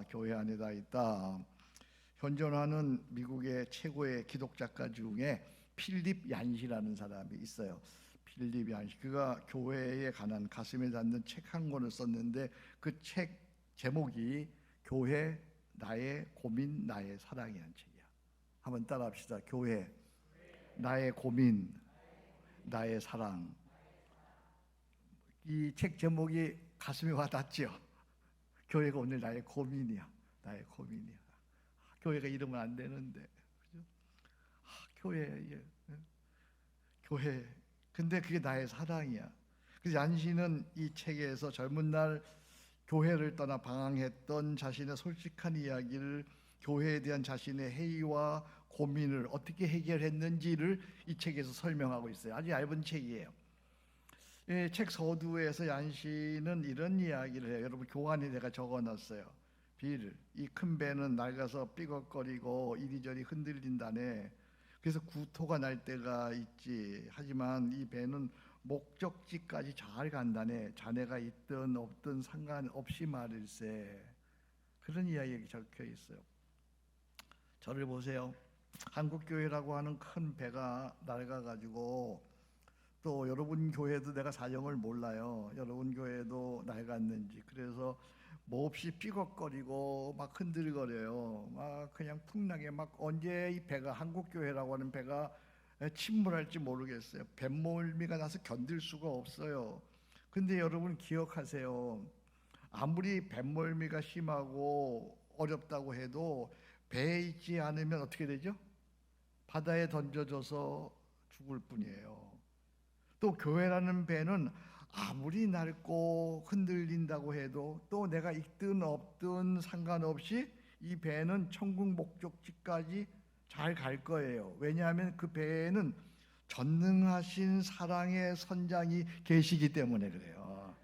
내가 교회 안에 다 있다. 현존하는 미국의 최고의 기독 작가 중에 필립 얀시라는 사람이 있어요. 필립 얀시. 그가 교회에 관한 가슴에 닿는 책 한 권을 썼는데 그 책 제목이 교회 나의 고민 나의 사랑이라는 책이야. 한번 따라합시다. 교회 나의 고민 나의 사랑. 이 책 제목이 가슴에 와닿죠. 교회가 오늘 나의 고민이야. 나의 고민이야. 교회가 이러면 안 되는데, 그죠? 교회. 근데 그게 나의 사랑이야. 그래서 얀시는 이 책에서 젊은 날 교회를 떠나 방황했던 자신의 솔직한 이야기를, 교회에 대한 자신의 회의와 고민을 어떻게 해결했는지를 이 책에서 설명하고 있어요. 아주 얇은 책이에요. 책 서두에서 얀시는 이런 이야기를 해요. 여러분 교환에 내가 적어놨어요. 빌, 이 큰 배는 낡아서 삐걱거리고 이리저리 흔들린다네. 그래서 구토가 날 때가 있지. 하지만 이 배는 목적지까지 잘 간다네. 자네가 있든 없든 상관없이 말일세. 그런 이야기가 적혀 있어요. 저를 보세요. 한국교회라고 하는 큰 배가 낡아가지고, 또 여러분 교회도 내가 사정을 몰라요. 여러분 교회도 낡았는지. 그래서 몹시 삐걱거리고 막 흔들거려요. 막 그냥 풍랑에 막 언제 이 배가, 한국 교회라고 하는 배가 침몰할지 모르겠어요. 뱃멀미가 나서 견딜 수가 없어요. 근데 여러분 기억하세요. 아무리 뱃멀미가 심하고 어렵다고 해도 배에 있지 않으면 어떻게 되죠? 바다에 던져져서 죽을 뿐이에요. 또 교회라는 배는 아무리 낡고 흔들린다고 해도 또 내가 있든 없든 상관없이 이 배는 천국 목적지까지 잘 갈 거예요. 왜냐하면 그 배에는 전능하신 사랑의 선장이 계시기 때문에 그래요.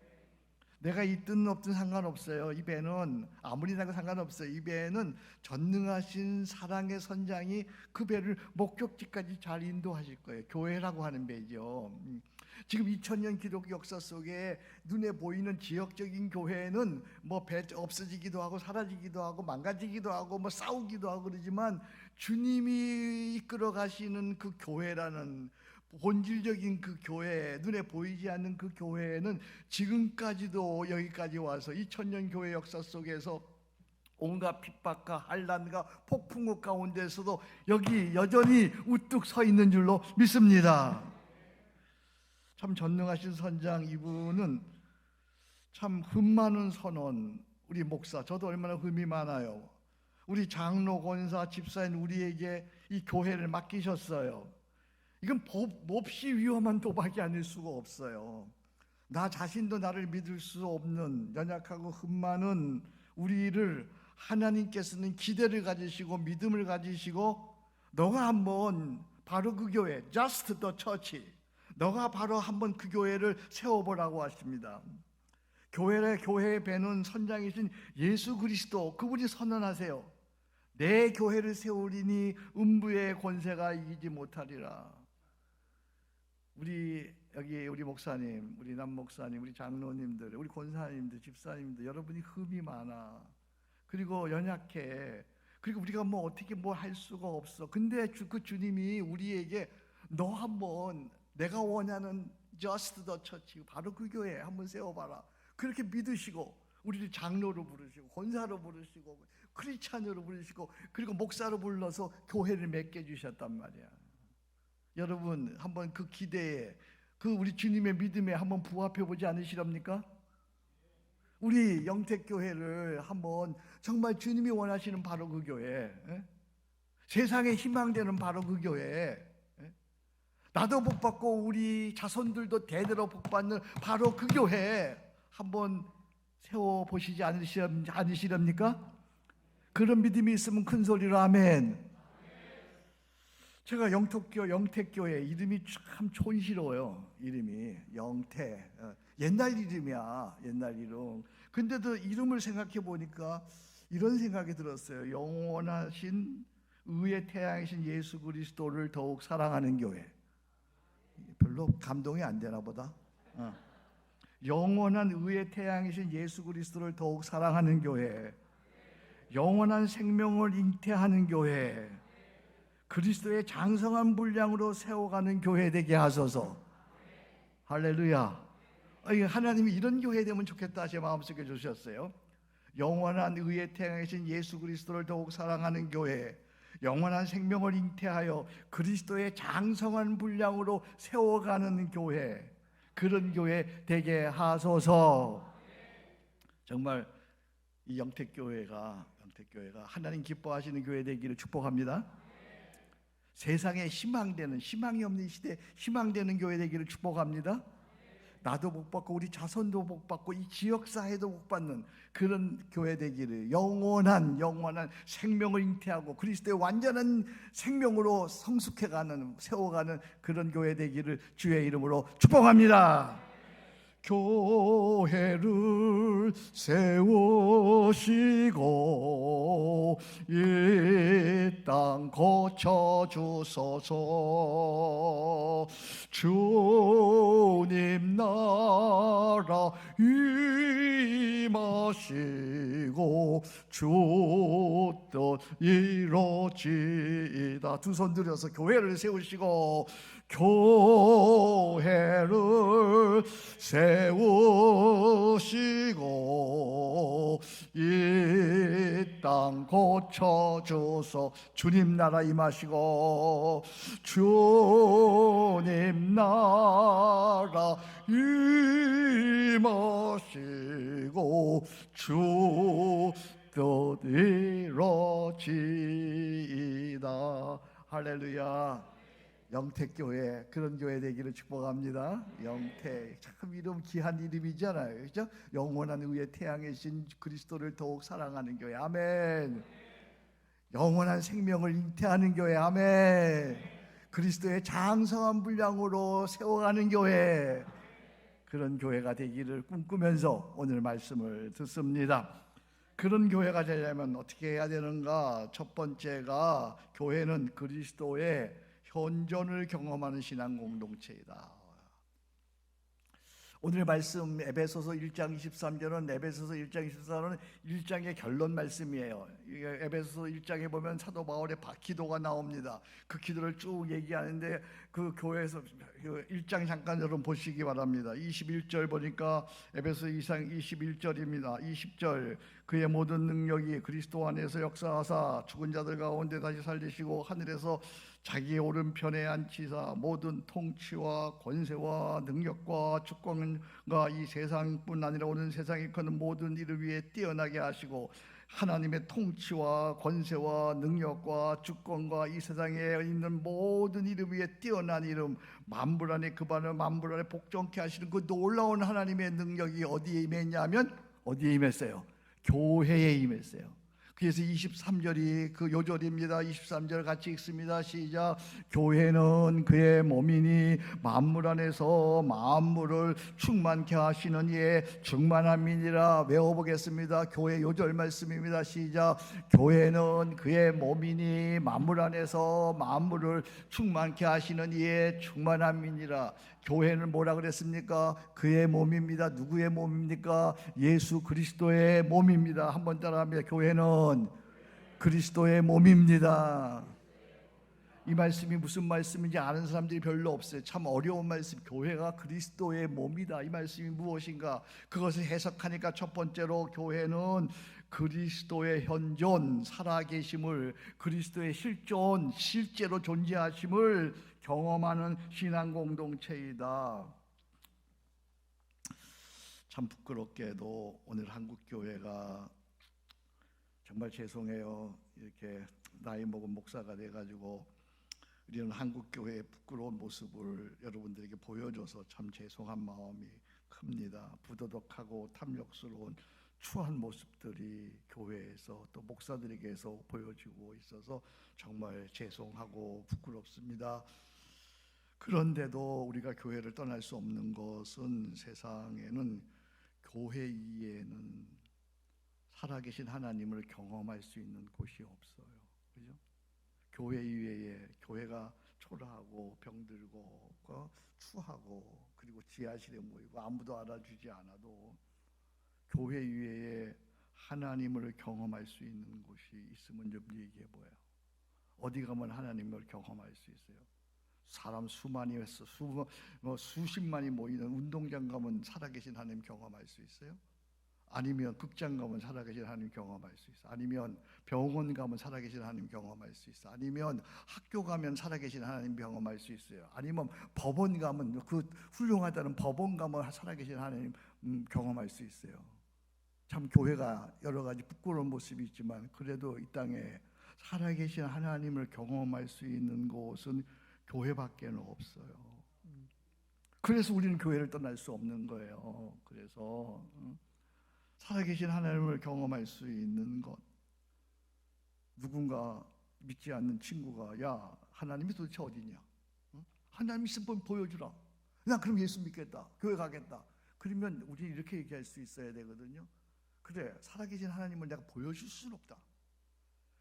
내가 있든 없든 상관없어요. 이 배는 아무리 나도 상관없어요. 이 배는 전능하신 사랑의 선장이 그 배를 목적지까지 잘 인도하실 거예요. 교회라고 하는 배죠. 지금 2000년 기독교 역사 속에 눈에 보이는 지역적인 교회는 뭐 배 없어지기도 하고 사라지기도 하고 망가지기도 하고 뭐 싸우기도 하고 그러지만, 주님이 이끌어 가시는 그 교회라는 본질적인 그 교회, 눈에 보이지 않는 그 교회는 지금까지도 여기까지 와서 2000년 교회 역사 속에서 온갖 핍박과 한란과 폭풍우 가운데서도 여기 여전히 우뚝 서 있는 줄로 믿습니다. 참 전능하신 선장, 이분은 참 흠 많은 선원, 우리 목사, 저도 얼마나 흠이 많아요. 우리 장로, 권사, 집사인 우리에게 이 교회를 맡기셨어요. 이건 몹시 위험한 도박이 아닐 수가 없어요. 나 자신도 나를 믿을 수 없는 연약하고 흠 많은 우리를 하나님께서는 기대를 가지시고 믿음을 가지시고, 너가 한번 바로 그 교회, just the church, 너가 바로 한번 그 교회를 세워보라고 하십니다. 교회의 배는 선장이신 예수 그리스도, 그분이 선언하세요. 내 교회를 세우리니 음부의 권세가 이기지 못하리라. 우리 목사님, 우리 남 목사님, 우리 장로님들, 우리 권사님들, 집사님들, 여러분이 흠이 많아. 그리고 연약해. 그리고 우리가 뭐 어떻게 뭐 할 수가 없어. 근데 그 주님이 우리에게 너 한번 내가 원하는 just the church, 바로 그 교회 한번 세워봐라. 그렇게 믿으시고 우리를 장로로 부르시고 권사로 부르시고 크리스찬으로 부르시고 그리고 목사로 불러서 교회를 맺게 주셨단 말이야. 여러분 한번 그 기대에, 그 우리 주님의 믿음에 한번 부합해 보지 않으시렵니까? 우리 영택교회를 한번 정말 주님이 원하시는 바로 그 교회, 세상의 희망되는 바로 그 교회, 나도 복받고 우리 자손들도 대대로 복받는 바로 그 교회 한번 세워보시지 않으시렵니까? 그런 믿음이 있으면 큰 소리로 아멘. 제가 영택교회 이름이 참 촌스러워요. 이름이 영택, 옛날 이름이야. 옛날 이름. 근데도 이름을 생각해 보니까 이런 생각이 들었어요. 영원하신 의의 태양이신 예수 그리스도를 더욱 사랑하는 교회. 별로 감동이 안 되나 보다. 영원한 의의 태양이신 예수 그리스도를 더욱 사랑하는 교회. 영원한 생명을 잉태하는 교회, 그리스도의 장성한 분량으로 세워가는 교회 되게 하소서. 할렐루야. 하나님이 이런 교회 되면 좋겠다 제 마음속에 주셨어요. 영원한 의의 태양이신 예수 그리스도를 더욱 사랑하는 교회, 영원한 생명을 잉태하여 그리스도의 장성한 분량으로 세워가는 교회, 그런 교회 되게 하소서. 정말 이 영택교회가 하나님 기뻐하시는 교회 되기를 축복합니다. 세상에 희망되는, 희망이 없는 시대에 희망되는 교회 되기를 축복합니다. 나도 복 받고 우리 자손도 복 받고 이 지역사회도 복 받는 그런 교회 되기를, 영원한 생명을 잉태하고 그리스도의 완전한 생명으로 성숙해가는, 세워가는 그런 교회 되기를 주의 이름으로 축복합니다. 교회를 세우시고 이 땅 고쳐주소서. 주님 나라 임하시고 주 뜻 이루어지이다. 두 손 들여서 교회를 세우시고 교회를 세우시고 이 땅 고쳐주소. 주님 나라 임하시고 주님 나라 임하시고 주 뜻 이루어지이다. 할렐루야. 영택교회, 그런 교회 되기를 축복합니다. 영택, 참 이름 귀한 이름이잖아요, 그렇죠? 영원한 의의 태양이신 그리스도를 더욱 사랑하는 교회, 아멘. 영원한 생명을 잉태하는 교회, 아멘. 그리스도의 장성한 분량으로 세워가는 교회, 그런 교회가 되기를 꿈꾸면서 오늘 말씀을 듣습니다. 그런 교회가 되려면 어떻게 해야 되는가? 첫 번째가, 교회는 그리스도의 현존을 경험하는 신앙 공동체이다. 오늘 말씀 에베소서 1장 23절은 에베소서 1장 24절은 1장의 결론 말씀이에요. 에베소서 1장에 보면 사도 바울의 기도가 나옵니다. 그 기도를 쭉 얘기하는데 그 교회에서 1장 잠깐 여러분 보시기 바랍니다. 21절 보니까 에베소 2장 21절입니다. 20절, 그의 모든 능력이 그리스도 안에서 역사하사 죽은 자들 가운데 다시 살리시고 하늘에서 자기의 오른편에 앉히사 모든 통치와 권세와 능력과 주권과 이 세상뿐 아니라 오는 세상에 있는 모든 이름 위에 뛰어나게 하시고, 하나님의 통치와 권세와 능력과 주권과 이 세상에 있는 모든 이름 위에 뛰어난 이름, 만물 안에 그반을 만물 안에 복종케 하시는 그 놀라운 하나님의 능력이 어디에 임했냐면, 어디에 임했어요? 교회에 임했어요. 그래서 23절이 그 요절입니다. 23절 같이 읽습니다. 시작. 교회는 그의 몸이니 만물 안에서 만물을 충만케 하시는 이의 충만함이니라. 외워보겠습니다. 교회 요절 말씀입니다. 시작. 교회는 그의 몸이니 만물 안에서 만물을 충만케 하시는 이의 충만함이니라. 교회는 뭐라 그랬습니까? 그의 몸입니다. 누구의 몸입니까? 예수 그리스도의 몸입니다. 한번 따라합니다. 교회는 그리스도의 몸입니다. 이 말씀이 무슨 말씀인지 아는 사람들이 별로 없어요. 참 어려운 말씀. 교회가 그리스도의 몸이다. 이 말씀이 무엇인가? 그것을 해석하니까 첫 번째로 교회는 그리스도의 현존, 살아계심을, 그리스도의 실존, 실제로 존재하심을 경험하는 신앙 공동체이다. 참 부끄럽게도 오늘 한국 교회가, 정말 죄송해요. 이렇게 나이 먹은 목사가 돼가지고 우리는 한국 교회의 부끄러운 모습을 여러분들에게 보여줘서 참 죄송한 마음이 큽니다. 부도덕하고 탐욕스러운 추한 모습들이 교회에서 또 목사들에게서 보여지고 있어서 정말 죄송하고 부끄럽습니다. 그런데도 우리가 교회를 떠날 수 없는 것은, 세상에는 교회 이외에는 살아계신 하나님을 경험할 수 있는 곳이 없어요. 그죠? 교회 이외에, 교회가 초라하고 병들고 추하고 그리고 지하실에 모이고 아무도 알아주지 않아도 교회 이외에 하나님을 경험할 수 있는 곳이 있으면 좀 얘기해 보여요. 어디 가면 하나님을 경험할 수 있어요? 사람 수만이 했어. 수십만이 모이는 운동장 가면 살아계신 하나님 경험할 수 있어요? 아니면 극장 가면 살아계신 하나님 경험할 수 있어? 아니면 병원 가면 살아계신 하나님 경험할 수 있어? 아니면 학교 가면 살아계신 하나님 경험할 수 있어요? 아니면 법원 가면 그 훌륭하다는 법원 가면 살아계신 하나님 경험할 수 있어요? 참 교회가 여러 가지 부끄러운 모습이 있지만 그래도 이 땅에 살아계신 하나님을 경험할 수 있는 곳은 교회밖에 없어요. 그래서 우리는 교회를 떠날 수 없는 거예요. 그래서 살아계신 하나님을 경험할 수 있는 것. 누군가 믿지 않는 친구가 야 하나님이 도대체 어디냐? 하나님 있으면 보여주라. 나 그럼 예수 믿겠다. 교회 가겠다. 그러면 우리 이렇게 얘기할 수 있어야 되거든요. 그래 살아계신 하나님을 내가 보여줄 수는 없다.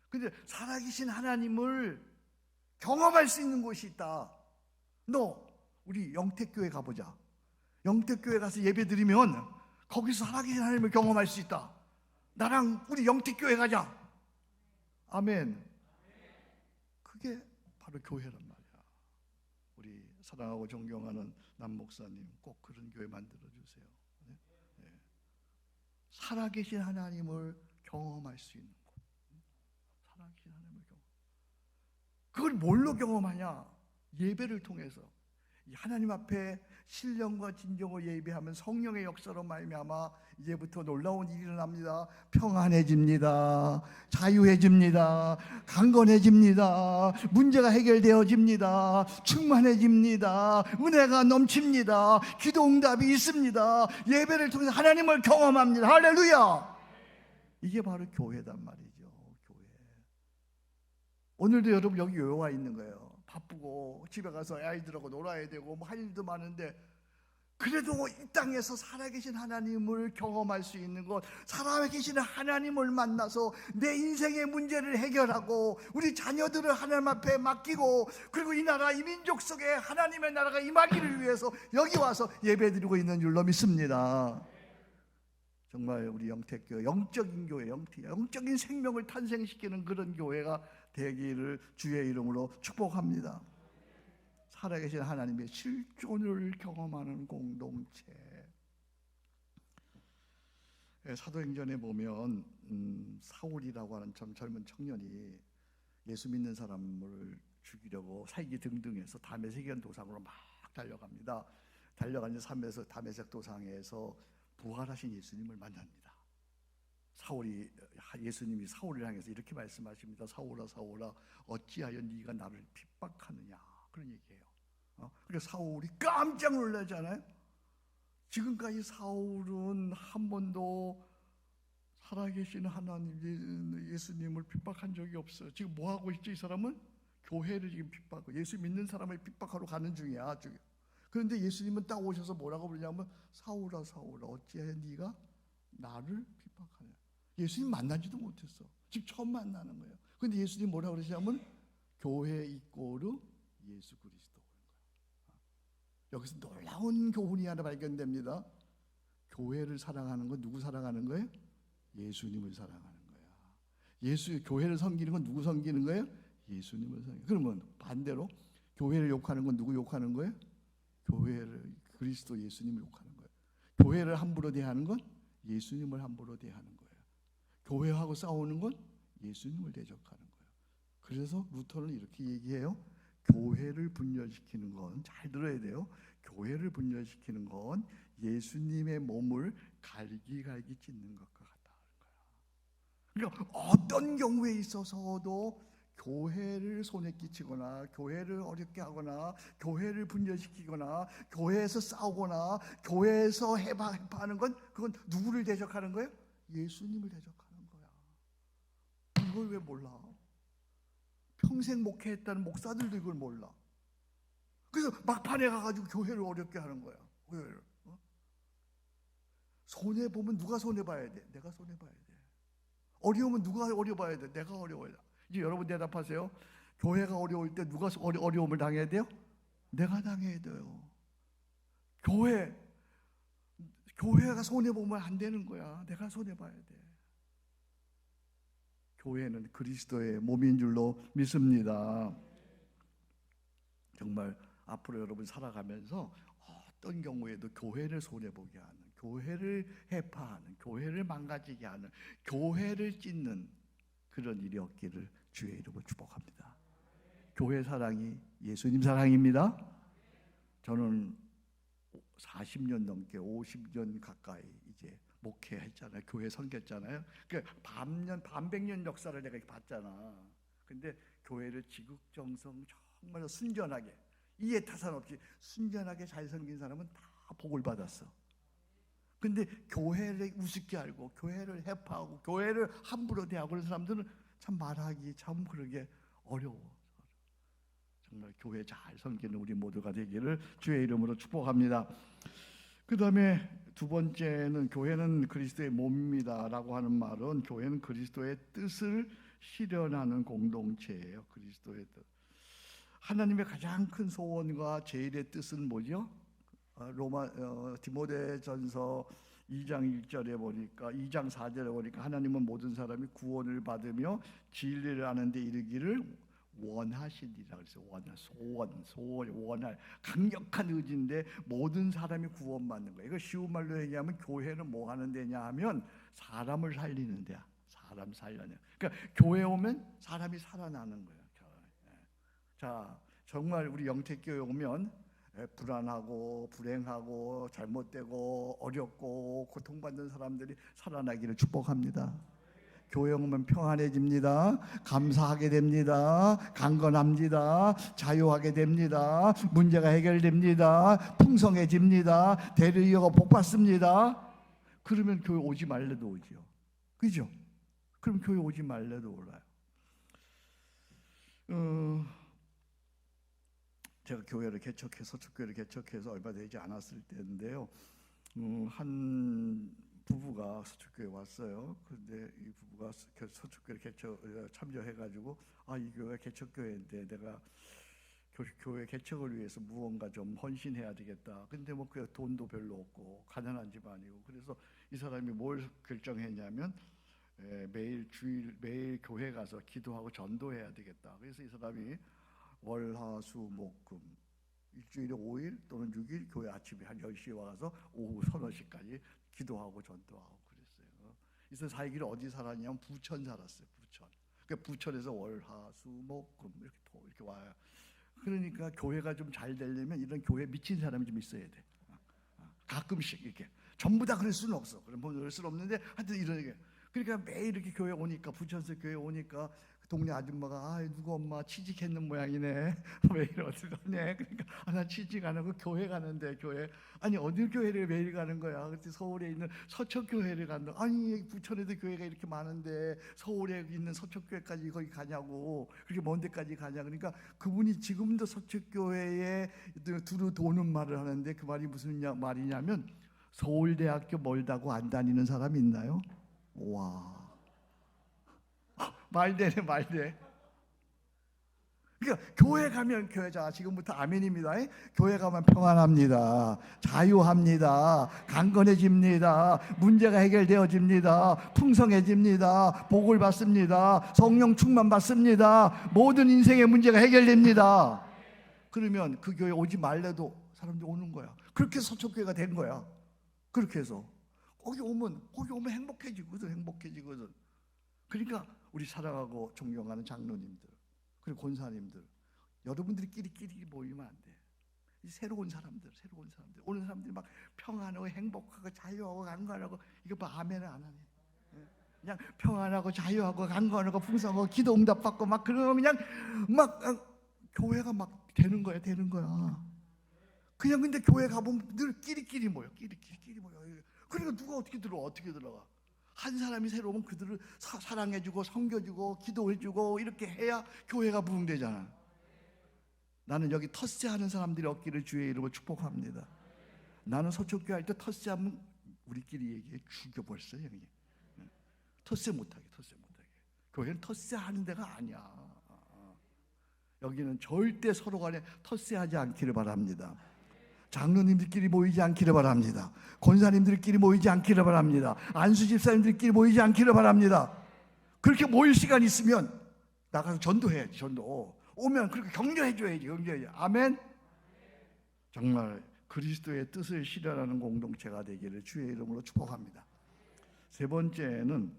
근데 살아계신 하나님을 경험할 수 있는 곳이 있다. 너 우리 영택교회 가보자. 영택교회 가서 예배 드리면 거기서 살아계신 하나님을 경험할 수 있다. 나랑 우리 영택교회 가자. 아멘. 그게 바로 교회란 말이야. 우리 사랑하고 존경하는 남 목사님 꼭 그런 교회 만들어 주세요. 네? 네. 살아계신 하나님을 경험할 수 있는 곳. 살아계신 하나님을 경험. 그걸 뭘로 경험하냐? 예배를 통해서. 하나님 앞에 신령과 진정으로 예배하면 성령의 역사로 말미암아 이제부터 놀라운 일이 일어납니다. 평안해집니다. 자유해집니다. 강건해집니다. 문제가 해결되어집니다. 충만해집니다. 은혜가 넘칩니다. 기도 응답이 있습니다. 예배를 통해서 하나님을 경험합니다. 할렐루야. 이게 바로 교회단 말이죠. 교회. 오늘도 여러분 여기 와 있는 거예요. 바쁘고 집에 가서 아이들하고 놀아야 되고 뭐 할 일도 많은데 그래도 이 땅에서 살아계신 하나님을 경험할 수 있는 것, 살아계신 하나님을 만나서 내 인생의 문제를 해결하고 우리 자녀들을 하나님 앞에 맡기고 그리고 이 나라 이 민족 속에 하나님의 나라가 임하기를 위해서 여기 와서 예배드리고 있는 줄로 믿습니다. 정말 우리 영택교회 영적인 교회, 영적인 생명을 탄생시키는 그런 교회가 되기를 주의 이름으로 축복합니다. 살아계신 하나님의 실존을 경험하는 공동체. 사도행전에 보면 사울이라고 하는 참 젊은 청년이 예수 믿는 사람을 죽이려고 살기 등등해서 다메섹이라는 도상으로 막 달려갑니다. 달려가는 다메섹 도상에서 부활하신 예수님을 만납니다. 예수님이 사울을 향해서 이렇게 말씀하십니다. 사울아 사울아 어찌하여 네가 나를 핍박하느냐, 그런 얘기예요. 그러니까 사울이 깜짝 놀라잖아요. 지금까지 사울은 한 번도 살아계신 하나님 예수님을 핍박한 적이 없어요. 지금 뭐 하고 있지? 이 사람은 교회를 지금 핍박하고 예수 믿는 사람을 핍박하러 가는 중이야. 그런데 예수님은 딱 오셔서 뭐라고 부르냐면 사울아 사울아 어찌하여 네가 나를 핍박하냐. 예수님 만나지도 못했어. 지금 처음 만나는 거예요. 그런데 예수님 뭐라고 그러시냐면 교회 이꼬르 예수 그리스도. 여기서 놀라운 교훈이 하나 발견됩니다. 교회를 사랑하는 건 누구 사랑하는 거예요? 예수님을 사랑하는 거야. 교회를 섬기는 건 누구 섬기는 거예요? 예수님을 섬기는. 그러면 반대로 교회를 욕하는 건 누구 욕하는 거예요? 그리스도 예수님을 욕하는 거예요. 교회를 함부로 대하는 건 예수님을 함부로 대하는 거예요. 교회하고 싸우는 건 예수님을 대적하는 거예요. 그래서 루터는 이렇게 얘기해요. 교회를 분열시키는 건, 잘 들어야 돼요. 교회를 분열시키는 건 예수님의 몸을 갈기갈기 찢는 것과 같다는 거야. 그러니까 어떤 경우에 있어서도 교회를 손에 끼치거나 교회를 어렵게 하거나 교회를 분열시키거나 교회에서 싸우거나 교회에서 해파하는 건 그건 누구를 대적하는 거예요? 예수님을 대적하는 거야. 이걸 왜 몰라? 평생 목회했다는 목사들도 이걸 몰라. 그래서 막판에 가가지고 교회를 어렵게 하는 거야. 교회를. 손해 보면 누가 손해 봐야 돼? 내가 손해 봐야 돼. 어려우면 누가 어려워야 돼? 내가 어려워야 돼. 이제 여러분 대답하세요. 교회가 어려울 때 누가 어려움을 당해야 돼요? 내가 당해야 돼요. 교회가 손해 보면 안 되는 거야. 내가 손해 봐야 돼. 교회는 그리스도의 몸인 줄로 믿습니다. 정말 앞으로 여러분 살아가면서 어떤 경우에도 교회를 손해보게 하는, 교회를 해파하는, 교회를 망가지게 하는, 교회를 찢는 그런 일이 없기를 주의 이름으로 축복합니다. 교회 사랑이 예수님 사랑입니다. 저는 40년 넘게 50년 가까이 이제 목회했잖아요. 교회 섬겼잖아요. 그러니까 반백년 역사를 내가 봤잖아. 근데 교회를 지극정성 정말 순전하게, 이해 타산 없이 순전하게 잘 섬긴 사람은 다 복을 받았어. 근데 교회를 우습게 알고 교회를 해파하고 교회를 함부로 대하고 그런 사람들은 참 말하기 참 그러게 어려워. 정말 교회 잘 섬기는 우리 모두가 되기를 주의 이름으로 축복합니다. 그 다음에 두 번째는 교회는 그리스도의 몸입니다라고 하는 말은 교회는 그리스도의 뜻을 실현하는 공동체예요. 그리스도의 뜻. 하나님의 가장 큰 소원과 제일의 뜻은 뭐죠? 디모데전서 2장 1절에 보니까 2장 4절에 보니까 하나님은 모든 사람이 구원을 받으며 진리를 아는 데 이르기를 원하시리라. 그래서 원할 강력한 의지인데 모든 사람이 구원받는 거예요. 이거 쉬운 말로 얘기하면 교회는 뭐 하는 데냐 하면 사람을 살리는 데야. 사람 살려내. 그러니까 교회 오면 사람이 살아나는 거예요. 자, 정말 우리 영택교회 오면 불안하고 불행하고 잘못되고 어렵고 고통받는 사람들이 살아나기를 축복합니다. 교회 오면 평안해집니다. 감사하게 됩니다. 강건합니다. 자유하게 됩니다. 문제가 해결됩니다. 풍성해집니다. 대를 이어가 복받습니다. 그러면 교회 오지 말래도 오지요. 그죠? 그럼 교회 오지 말래도 올라요. 제가 교회를 개척해서 서초교회를 개척해서 얼마 되지 않았을 때인데요. 한 부부가 서초교회 왔어요. 근데 이 부부가 서초교회 개척 참여해가지고 이 교회가 개척교회인데 내가 교회 개척을 위해서 무언가 좀 헌신해야 되겠다. 근데 뭐 그 돈도 별로 없고 가난한 집안이고 그래서 이 사람이 뭘 결정했냐면 매일 교회 가서 기도하고 전도해야 되겠다. 그래서 이 사람이 월, 화, 수, 목, 금 일주일에 5일 또는 6일 교회 아침에 한 10시에 와서 오후 서너 시까지 기도하고 전도하고 그랬어요. 그래서 자기를 어디 살았냐면 부천 살았어요. 부천. 그러니까 부천에서 월, 화, 수, 목, 금 이렇게 와요. 그러니까 교회가 좀 잘 되려면 이런 교회 미친 사람이 좀 있어야 돼. 가끔씩 이렇게 전부 다 그럴 수는 없어. 그럼 뭐 그럴 수는 없는데 하여튼 이런 게. 그러니까 매일 이렇게 교회 오니까 부천에서 교회 오니까 동네 아줌마가 누구 엄마 취직했는 모양이네. 매일 어디 가냐? 그러니까 나 취직 안 하고 교회 가는데 교회. 아니 어디 교회를 매일 가는 거야? 그때 서울에 있는 서초교회를 간다. 아니 부천에도 교회가 이렇게 많은데 서울에 있는 서초교회까지 거기 가냐고. 그렇게 먼 데까지 가냐? 그러니까 그분이 지금도 서초교회에 두루 도는 말을 하는데 그 말이 무슨 말이냐면 서울대학교 멀다고 안 다니는 사람이 있나요? 와. 말되네 말돼. 그러니까 교회 가면 교회자 지금부터 아멘입니다. 교회 가면 평안합니다. 자유합니다. 강건해집니다. 문제가 해결되어집니다. 풍성해집니다. 복을 받습니다. 성령 충만 받습니다. 모든 인생의 문제가 해결됩니다. 그러면 그 교회 오지 말래도 사람들이 오는 거야. 그렇게 서초교회가 된 거야. 그렇게 해서 거기 오면 행복해지거든. 그러니까 우리 사랑하고 존경하는 장로님들 그리고 권사님들 여러분들끼리 모이면 안 돼. 새로운 사람들 오는 사람들이 막 평안하고 행복하고 자유하고 강건하고 이거 봐 아멘을 안 하네. 그냥 평안하고 자유하고 강건하고 풍성하고 기도 응답 받고 막 그러면 그냥 막 교회가 막 되는 거야. 그냥 근데 교회 가보면 늘 끼리끼리 모여. 그러니까 누가 어떻게 들어가? 한 사람이 새로 오면 그들을 사랑해주고 섬겨주고 기도해주고 이렇게 해야 교회가 부흥되잖아. 나는 여기 텃세하는 사람들이 없기를 주의 이름으로 축복합니다. 나는 서초교회 할 때 텃세하면 우리끼리 얘기해 죽여버렸어요. 여기 텃세 못하게. 교회는 텃세하는 데가 아니야. 여기는 절대 서로 간에 텃세하지 않기를 바랍니다. 장로님들끼리 모이지 않기를 바랍니다. 권사님들끼리 모이지 않기를 바랍니다. 안수 집사님들끼리 모이지 않기를 바랍니다. 그렇게 모일 시간 있으면 나가서 전도해야지. 전도 오면 그렇게 격려해줘야지. 격려해야지. 아멘. 정말 그리스도의 뜻을 실현하는 공동체가 되기를 주의 이름으로 축복합니다. 세 번째는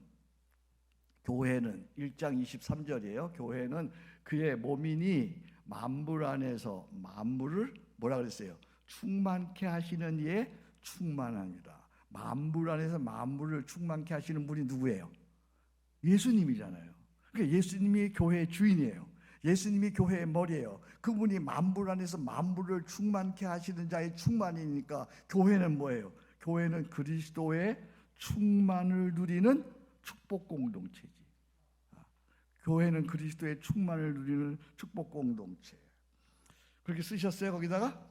교회는 1장 23절이에요. 교회는 그의 몸이니 만물 안에서 만물을 뭐라 그랬어요? 충만케 하시는 이의 충만합니다. 만물 안에서 만물을 충만케 하시는 분이 누구예요? 예수님이잖아요. 그러니까 예수님이 교회의 주인이에요. 예수님이 교회의 머리예요. 그분이 만물 안에서 만물을 충만케 하시는 자의 충만이니까 교회는 뭐예요? 교회는 그리스도의 충만을 누리는 축복 공동체지. 교회는 그리스도의 충만을 누리는 축복 공동체. 그렇게 쓰셨어요 거기다가?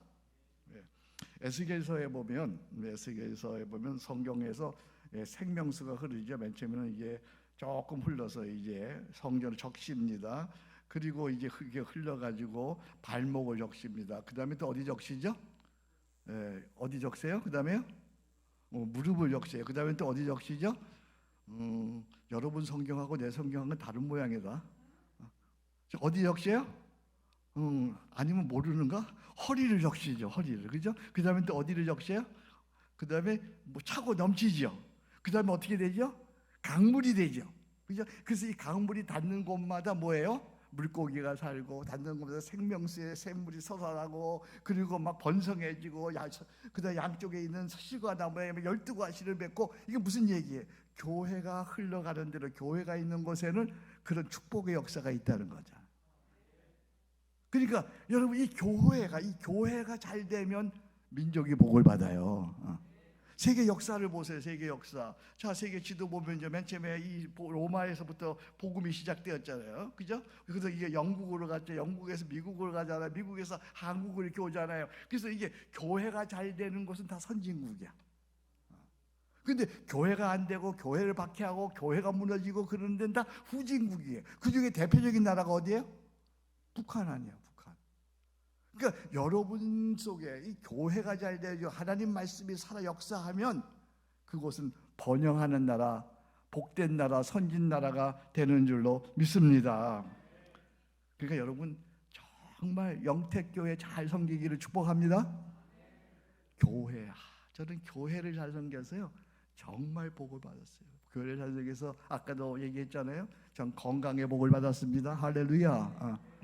에스겔서에 보면 성경에서 생명수가 흐르죠. 맨 처음에는 이게 조금 흘러서 이제 성전을 적십니다. 그리고 이제 이게 흘러가지고 발목을 적십니다. 그 다음에 또 어디 적시죠? 어디 적세요? 그 다음에요? 무릎을 적세요. 그 다음에 또 어디 적시죠? 여러분 성경하고 내 성경하고는 다른 모양이다. 어디 적시요? 아니면 모르는가? 허리를 적시죠. 허리를. 그죠? 그 다음에 또 어디를 적셔요? 그 다음에 뭐 차고 넘치죠. 그 다음에 어떻게 되죠? 강물이 되죠. 그죠? 그래서 이 강물이 닿는 곳마다 뭐예요? 물고기가 살고, 닿는 곳마다 생명수의 샘물이 솟아나고, 그리고 막 번성해지고, 그 다음에 양쪽에 있는 시과나무에 12가지를 맺고. 이게 무슨 얘기예요? 교회가 흘러가는 대로, 교회가 있는 곳에는 그런 축복의 역사가 있다는 거죠. 그러니까 여러분, 이 교회가 잘 되면 민족이 복을 받아요. 세계 역사를 보세요. 세계 역사. 자, 세계 지도 보면 이제 맨 처음에 이 로마에서부터 복음이 시작되었잖아요. 그죠? 그래서 이게 영국으로 갔죠. 영국에서 미국으로 가잖아요. 미국에서 한국으로 이렇게 오잖아요. 그래서 이게 교회가 잘 되는 곳은 다 선진국이야. 근데 교회가 안 되고 교회를 박해하고 교회가 무너지고 그러는 데는 다 후진국이에요. 그 중에 대표적인 나라가 어디예요? 북한 아니야, 북한. 그러니까 여러분 속에 이 교회가 잘 되죠. 하나님 말씀이 살아 역사하면 그곳은 번영하는 나라, 복된 나라, 선진 나라가 되는 줄로 믿습니다. 그러니까 여러분 정말 영택교회 잘 섬기기를 축복합니다. 교회, 저는 교회를 잘 섬겨서요 정말 복을 받았어요. 교회를 잘 섬겨서 아까도 얘기했잖아요. 전 건강의 복을 받았습니다. 할렐루야.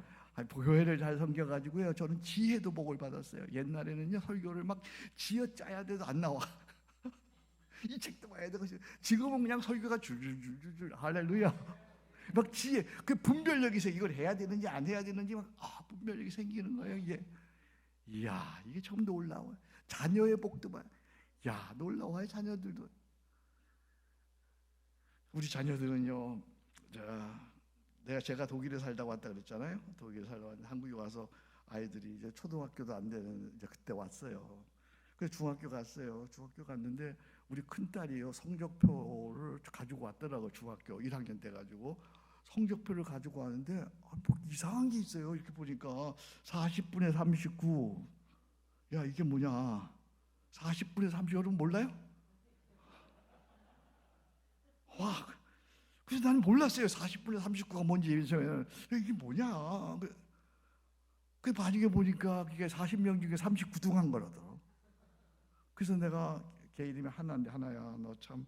교회를 잘 섬겨가지고요 저는 지혜도 복을 받았어요. 옛날에는요 설교를 막 지어짜야 돼도 안 나와. 이 책도 봐야 되고. 지금은 그냥 설교가 줄줄줄줄 할렐루야. 막 지혜, 그 분별력이 생겨. 이걸 해야 되는지 안 해야 되는지 막 분별력이 생기는 거예요. 이게 이야, 이게 좀 놀라워요. 자녀의 복도 봐. 야, 놀라워요. 자녀들도. 우리 자녀들은요, 제가 독일에 살다 왔다 그랬잖아요. 독일에 살다 왔는데 한국에 와서 아이들이 이제 초등학교도 안 되는 이제 그때 왔어요. 그래서 중학교 갔어요. 중학교 갔는데 우리 큰 딸이요 성적표를 가지고 왔더라고. 중학교 1학년 때 가지고 성적표를 가지고 왔는데 뭐 이상한 게 있어요. 이렇게 보니까 40분에 39. 야, 이게 뭐냐? 40분에 30. 여러분 몰라요? 와, 그래서 나는 몰랐어요. 40분에 39가 뭔지. 이게 뭐냐? 그 나중에 보니까 그게 40명 중에 39등 한 거라더라고. 그래서 내가 걔 이름이 하나인데, 하나야, 너 참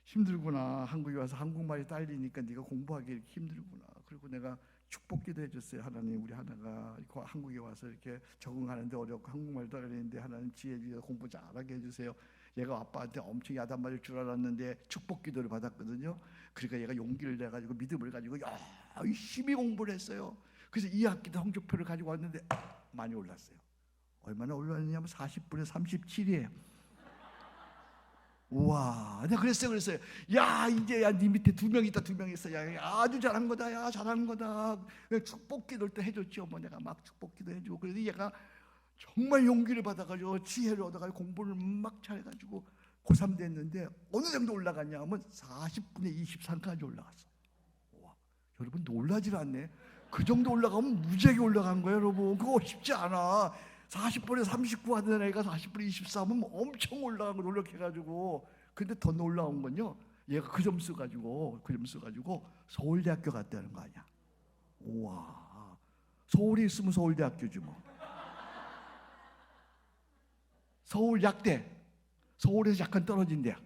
힘들구나. 한국에 와서 한국말이 딸리니까 네가 공부하기 이렇게 힘들구나. 그리고 내가 축복기도 해줬어요. 하나님, 우리 하나가 한국에 와서 이렇게 적응하는데 어렵고 한국말도 알리는데 하나님 지혜 주셔서 공부 잘하게 해주세요. 얘가 아빠한테 엄청 야단 맞을 줄 알았는데 축복기도를 받았거든요. 그러니까 얘가 용기를 내가지고 믿음을 가지고 열심히 공부를 했어요. 그래서 2학기도 성적표를 가지고 왔는데 많이 올랐어요. 얼마나 올랐냐면 40분에 37이에요. 우와, 내가 그랬어요. 야, 이제 네 밑에 2명 있다, 2명 있어. 야, 아주 잘한 거다. 야, 잘하는 거다. 축복기도를 또 해줬죠. 뭐 내가 막 축복기도 해주고. 그래서 얘가 정말 용기를 받아가지고 지혜를 얻어가지고 공부를 막 잘해가지고 고3 됐는데 어느 정도 올라갔냐 하면 40분에 23까지 올라갔어. 와, 여러분 놀라질 않네. 그 정도 올라가면 무지하게 올라간 거예요, 여러분. 그거 쉽지 않아. 40분에 39 하던 애가 40분에 23 하면 엄청 올라간 거 노력해가지고. 근데 더 놀라운 건요, 얘가 그 점수 가지고 서울대학교 갔다는 거 아니야. 우와, 서울에 있으면 서울대학교지 뭐. 서울약대, 서울에서 약간 떨어진 대학.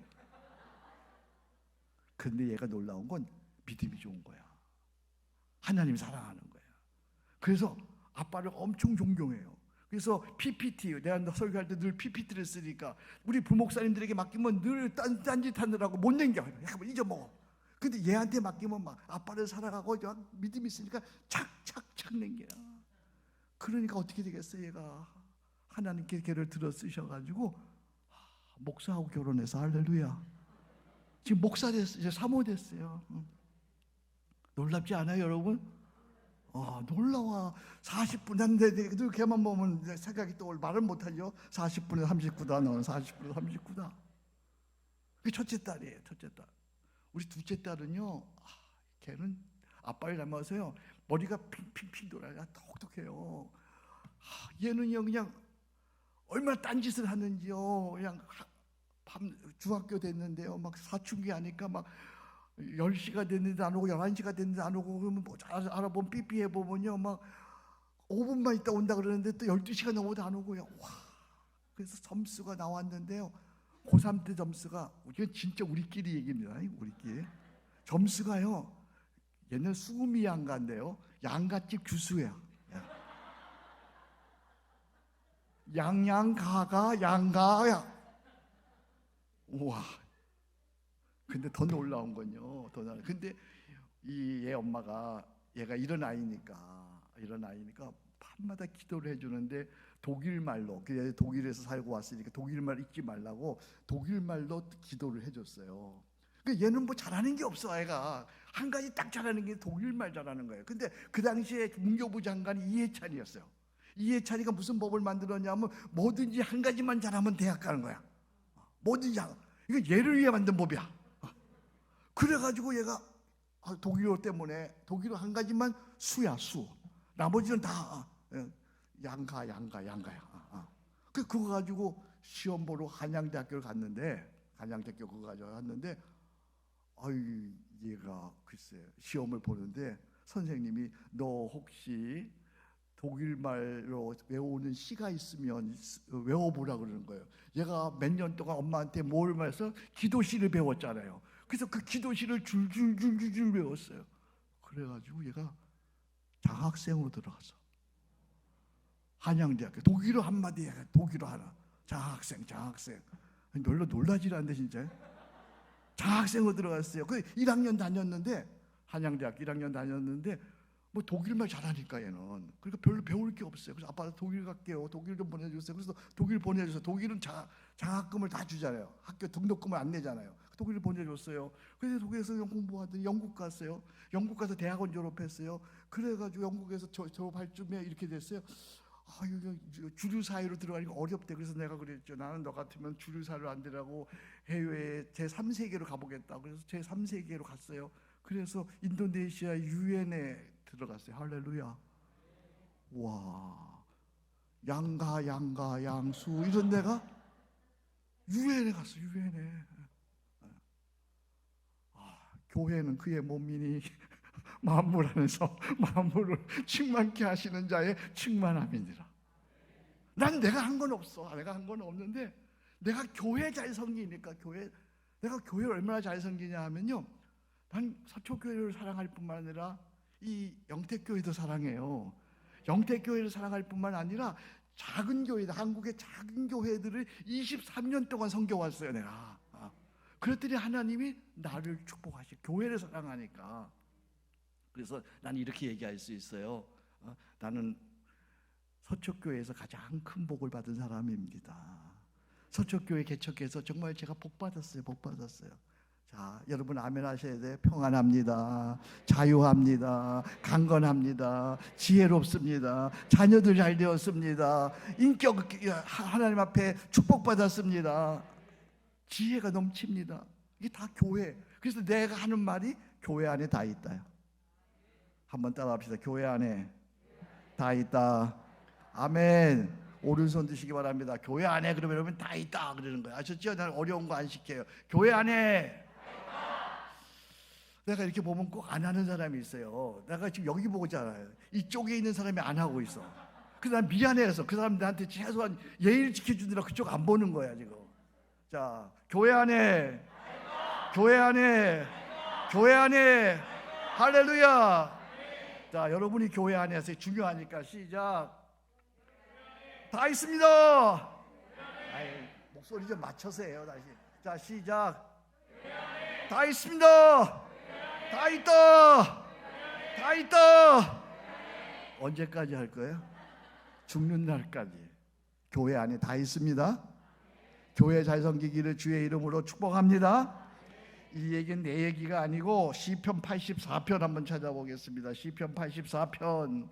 근데 얘가 놀라운 건 믿음이 좋은 거야. 하나님 사랑하는 거야. 그래서 아빠를 엄청 존경해요. 그래서 PPT, 내가 설교할 때 늘 PPT를 쓰니까 우리 부목사님들에게 맡기면 늘 딴짓 하느라고 못 남겨. 약간 잊어먹어. 근데 얘한테 맡기면 막 아빠를 사랑하고 믿음이 있으니까 착착착 남겨. 그러니까 어떻게 되겠어요? 얘가 하나님께 걔를 들어 쓰셔가지고 목사하고 결혼해서 할렐루야. 지금 목사 됐어요. 이제 사모 됐어요. 놀랍지 않아요, 여러분? 놀라워. 40분 한데 걔만 보면 생각이 떠올 말을 못하죠. 40분에 39다. 너는 40분에 39다. 그게 첫째 딸이에요. 첫째 딸. 우리 둘째 딸은요, 걔는 아빠를 닮아서요 머리가 핑핑핑 돌아요. 똑똑해요. 얘는요 그냥 얼마나 딴짓을 하는지요. 그냥 중학교 됐는데요, 막 사춘기 하니까 막 10시가 됐는데 안 오고 11시가 됐는데 안 오고, 그러면 뭐 알아보면 삐삐해 보면요 막 5분만 있다 온다 그러는데 또 12시가 넘어도 안 오고요. 와, 그래서 점수가 나왔는데요, 고3 때 점수가, 이건 진짜 우리끼리 얘기입니다. 우리끼리 점수가요, 얘는 수금이 양가인데요, 양가집 규수야. 양양가가 양가야. 우와. 근데 더 놀라운 건요, 근데 이 얘 엄마가, 얘가 이런 아이니까 밤마다 기도를 해주는데 독일말로, 그 독일에서 살고 왔으니까 독일말 잊지 말라고 독일말로 기도를 해줬어요. 그 얘는 뭐 잘하는 게 없어. 애가 한 가지 딱 잘하는 게 독일말 잘하는 거예요. 근데 그 당시에 문교부 장관이 이해찬이었어요. 이해찬이가 무슨 법을 만들었냐면 뭐든지 한 가지만 잘하면 대학 가는 거야. 뭐든지. 이거 얘를 위해 만든 법이야. 그래가지고 얘가 독일어 때문에, 독일어 한 가지만 수야, 수. 나머지는 다 양가야. 그거 가지고 시험 보러 한양대학교를 갔는데, 한양대학교 그거 가지고 갔는데, 얘가 글쎄 시험을 보는데 선생님이 너 혹시 독일말로 외우는 시가 있으면 외워보라 그러는 거예요. 얘가 몇 년 동안 엄마한테 뭘 말해서 기도시를 배웠잖아요. 그래서 그 기도시를 줄줄줄줄 외웠어요. 그래가지고 얘가 장학생으로 들어가서 한양대학교, 독일어 한마디, 독일어 하나, 장학생. 별로 놀라질 않는데 진짜 장학생으로 들어갔어요. 그 1학년 다녔는데, 한양대학교 1학년 다녔는데 뭐 독일말 잘하니까 얘는, 그러니까 별로 배울 게 없어요. 그래서 아빠 독일 갈게요, 독일 좀 보내주세요. 그래서 독일 보내줘서, 독일은 장학금을 다 주잖아요. 학교 등록금을 안 내잖아요. 독일을 보내줬어요. 그래서 독일에서 공부하더니 영국 갔어요. 영국 가서 대학원 졸업했어요. 그래가지고 영국에서 졸업할 쯤에 이렇게 됐어요. 이거 주류 사회로 들어가니까 어렵대. 그래서 내가 그랬죠. 나는 너 같으면 주류 사회로 안 되라고 해외에 제3세계로 가보겠다. 그래서 제3세계로 갔어요. 그래서 인도네시아 유엔에 들어갔어요. 할렐루야. 와, 양수 이런 데가 유엔에 갔어. 유엔에. 교회는 그의 몸이니 만물 안에서 만물을 충만케 하시는 자의 충만함이니라. 난 내가 한 건 없어. 내가 한 건 없는데 내가 교회 잘 섬기니까, 내가 교회를 얼마나 잘 섬기냐 하면요, 난 서초교회를 사랑할 뿐만 아니라 이 영택교회도 사랑해요. 영택교회를 사랑할 뿐만 아니라 작은 교회들, 한국의 작은 교회들을 23년 동안 섬겨왔어요. 내가. 그랬더니 하나님이 나를 축복하시, 교회를 사랑하니까. 그래서 나는 이렇게 얘기할 수 있어요. 나는 서초교회에서 가장 큰 복을 받은 사람입니다. 서초교회 개척해서 정말 제가 복 받았어요. 자, 여러분 아멘 하셔야 돼요. 평안합니다. 자유합니다. 강건합니다. 지혜롭습니다. 자녀들 잘 되었습니다. 인격 하나님 앞에 축복받았습니다. 지혜가 넘칩니다. 이게 다 교회. 그래서 내가 하는 말이 교회 안에 다 있다요. 한번 따라합시다. 교회 안에 다 있다. 아멘. 오른손 드시기 바랍니다. 교회 안에, 그러면 여러분 다 있다 그러는 거예요. 아셨죠? 난 어려운 거 안 시켜요. 교회 안에 내가 이렇게 보면 꼭 안 하는 사람이 있어요. 내가 지금 여기 보잖아요. 이쪽에 있는 사람이 안 하고 있어. 그래서 난 미안해서 그 사람 나한테 최소한 예의를 지켜주느라 그쪽 안 보는 거야 지금. 자, 교회 안에 할렐루야. 자, 여러분이 교회 안에서 중요하니까 시작. 다 있습니다. 아이, 목소리 좀 맞춰서 해요 다시. 자, 시작. 다 있습니다. 다 있다. 다 있다. 언제까지 할 거예요? 죽는 날까지. 교회 안에 다 있습니다. 교회 잘 섬기기를 주의 이름으로 축복합니다. 이 얘기는 내 얘기가 아니고 시편 84편 한번 찾아보겠습니다. 시편 84편.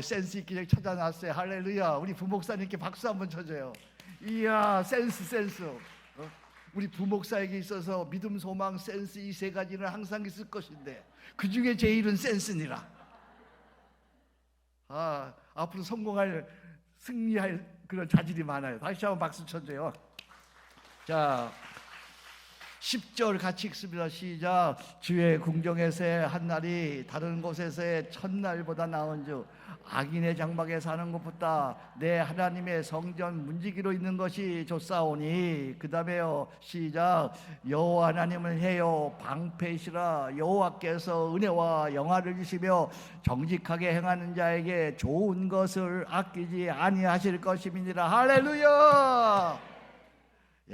센스 있게 찾아놨어요. 할렐루야. 우리 부목사님께 박수 한번 쳐줘요. 이야, 센스. 우리 부목사에게 있어서 믿음, 소망, 센스 이 세 가지는 항상 있을 것인데 그 중에 제일은 센스니라. 앞으로 성공할, 승리할 그런 자질이 많아요. 다시 한번 박수 쳐줘요. 자, 10절 같이 읽습니다. 시작. 주의 궁정에서의 한 날이 다른 곳에서의 첫날보다 나은즉 악인의 장막에 사는 것보다 내 하나님의 성전 문지기로 있는 것이 좋사오니. 그 다음에요, 시작. 여호와 하나님을 해요 방패시라. 여호와께서 은혜와 영화를 주시며 정직하게 행하는 자에게 좋은 것을 아끼지 아니하실 것임이니라. 할렐루야.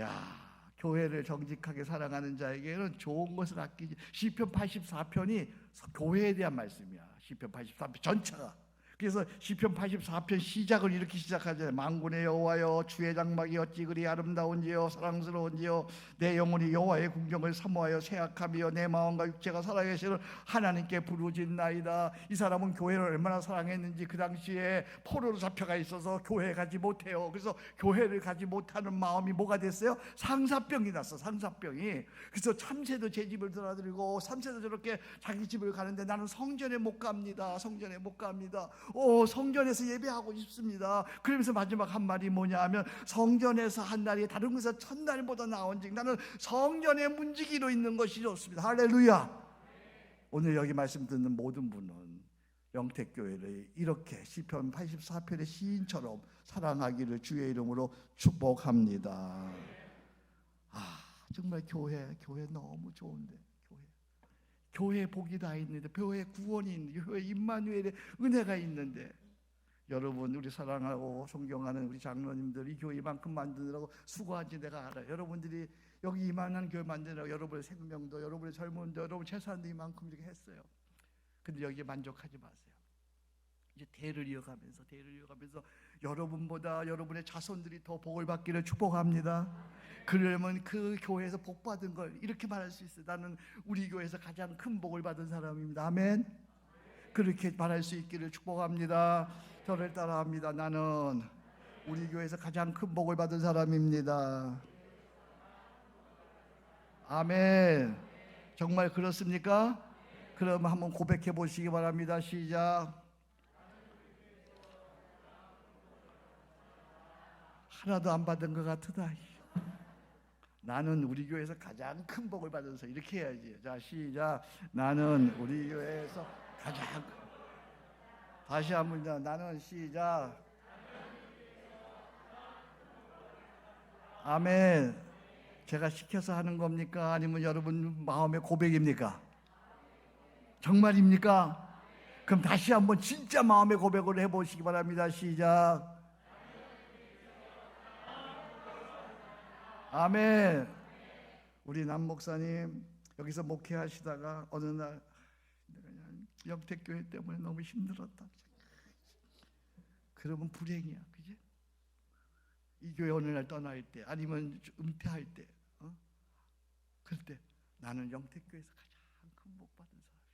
야, 교회를 정직하게 사랑하는 자에게는 좋은 것을 아끼지. 시편 84편이 교회에 대한 말씀이야. 시편 84편 전체가. 그래서 시편 84편 시작을 이렇게 시작하잖아요. 만군의 여호와여, 주의 장막이 어찌 그리 아름다운지요 사랑스러운지요. 내 영혼이 여호와의 궁정을 사모하여 생각하며 내 마음과 육체가 살아계시는 하나님께 부르짖나이다. 이 사람은 교회를 얼마나 사랑했는지 그 당시에 포로로 잡혀가 있어서 교회에 가지 못해요. 그래서 교회를 가지 못하는 마음이 뭐가 됐어요? 상사병이 났어. 상사병이. 그래서 참새도 제 집을 드나들고 삼새도 저렇게 자기 집을 가는데 나는 성전에 못 갑니다. 성전에 못 갑니다. 성전에서 예배하고 싶습니다. 그러면서 마지막 한 말이 뭐냐 하면 성전에서 한 날이 다른 곳에서 첫날보다 나은즉 나는 성전의 문지기로 있는 것이 좋습니다. 할렐루야. 오늘 여기 말씀 듣는 모든 분은 영택교회를 이렇게 시편 84편의 시인처럼 사랑하기를 주의 이름으로 축복합니다. 정말 교회 너무 좋은데, 교회에 복이 다 있는데, 교회에 구원이 있는데, 교회에 임마누엘의 은혜가 있는데, 여러분 우리 사랑하고 존경하는 우리 장로님들 이 교회 이만큼 만드느라고 수고한지 내가 알아요. 여러분들이 여기 이만한 교회 만드느라고 여러분의 생명도, 여러분의 젊음도, 여러분 재산도 이만큼 이렇게 했어요. 근데 여기에 만족하지 마세요. 이제 대를 이어가면서 여러분보다 여러분의 자손들이 더 복을 받기를 축복합니다. 그러면 그 교회에서 복 받은 걸 이렇게 말할 수 있어요. 나는 우리 교회에서 가장 큰 복을 받은 사람입니다. 아멘. 그렇게 말할 수 있기를 축복합니다. 저를 따라합니다. 나는 우리 교회에서 가장 큰 복을 받은 사람입니다. 아멘. 정말 그렇습니까? 그럼 한번 고백해 보시기 바랍니다. 시작. 하나도 안 받은 것 같으다. 나는 우리 교회에서 가장 큰 복을 받아서 이렇게 해야지. 자, 시작. 나는 우리 교회에서 가장. 다시 한번. 나는 시작. 아멘. 제가 시켜서 하는 겁니까? 아니면 여러분 마음의 고백입니까? 정말입니까? 그럼 다시 한번 진짜 마음의 고백을 해보시기 바랍니다. 시작. 아멘. 우리 남 목사님 여기서 목회하시다가 어느 날 영택교회 때문에 너무 힘들었다. 그러면 불행이야, 그지? 이 교회 어느 날 떠날 때, 아니면 은퇴할 때, 그럴 때 나는 영택교회에서 가장 큰 복 받은 사람입니다.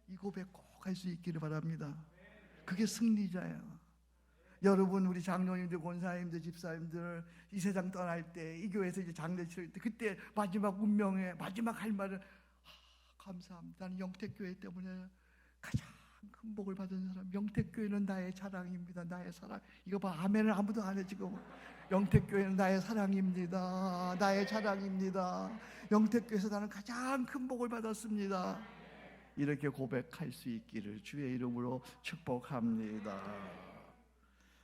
이 고백 꼭 할 수 있기를 바랍니다. 그게 승리자예요. 여러분 우리 장로님들, 권사님들, 집사님들 이 세상 떠날 때, 이 교회에서 이제 장례 치를 때, 그때 마지막 운명의 마지막 할 말은 감사합니다. 나는 영택교회 때문에 가장 큰 복을 받은 사람. 영택교회는 나의 자랑입니다. 나의 사랑. 이거 봐, 아멘을 아무도 안 해 지금. 영택교회는 나의 사랑입니다. 나의 자랑입니다. 영택교회에서 나는 가장 큰 복을 받았습니다. 이렇게 고백할 수 있기를 주의 이름으로 축복합니다.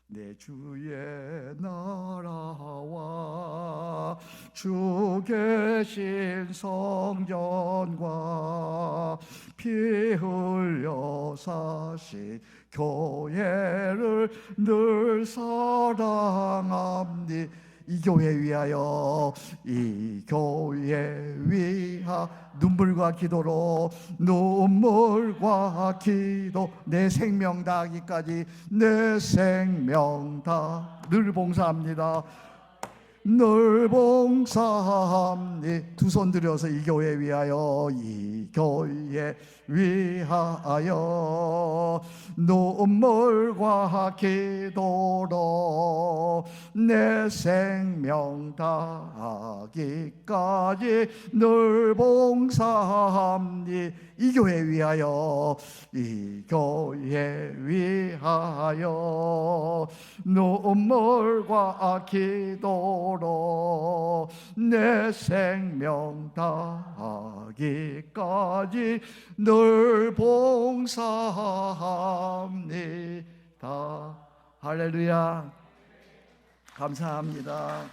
내 주의 나라와 주 계신 성전과 피 흘려 사신 교회를 늘 사랑합니. 이 교회 위하여, 이 교회 위하 눈물과 기도로, 눈물과 기도, 내 생명 다하기까지 내 생명 다 늘 봉사합니다. 늘 봉사합니. 두 손 들여서 이 교회 위하여, 이 교회 위하여 눈물과 기도로 내 생명 다하기까지 늘 봉사합니. 이 교회 위하여, 이 교회 위하여 눈물과 기도로 내 생명 다하기까지 늘 봉사합니다. 할렐루야. 감사합니다.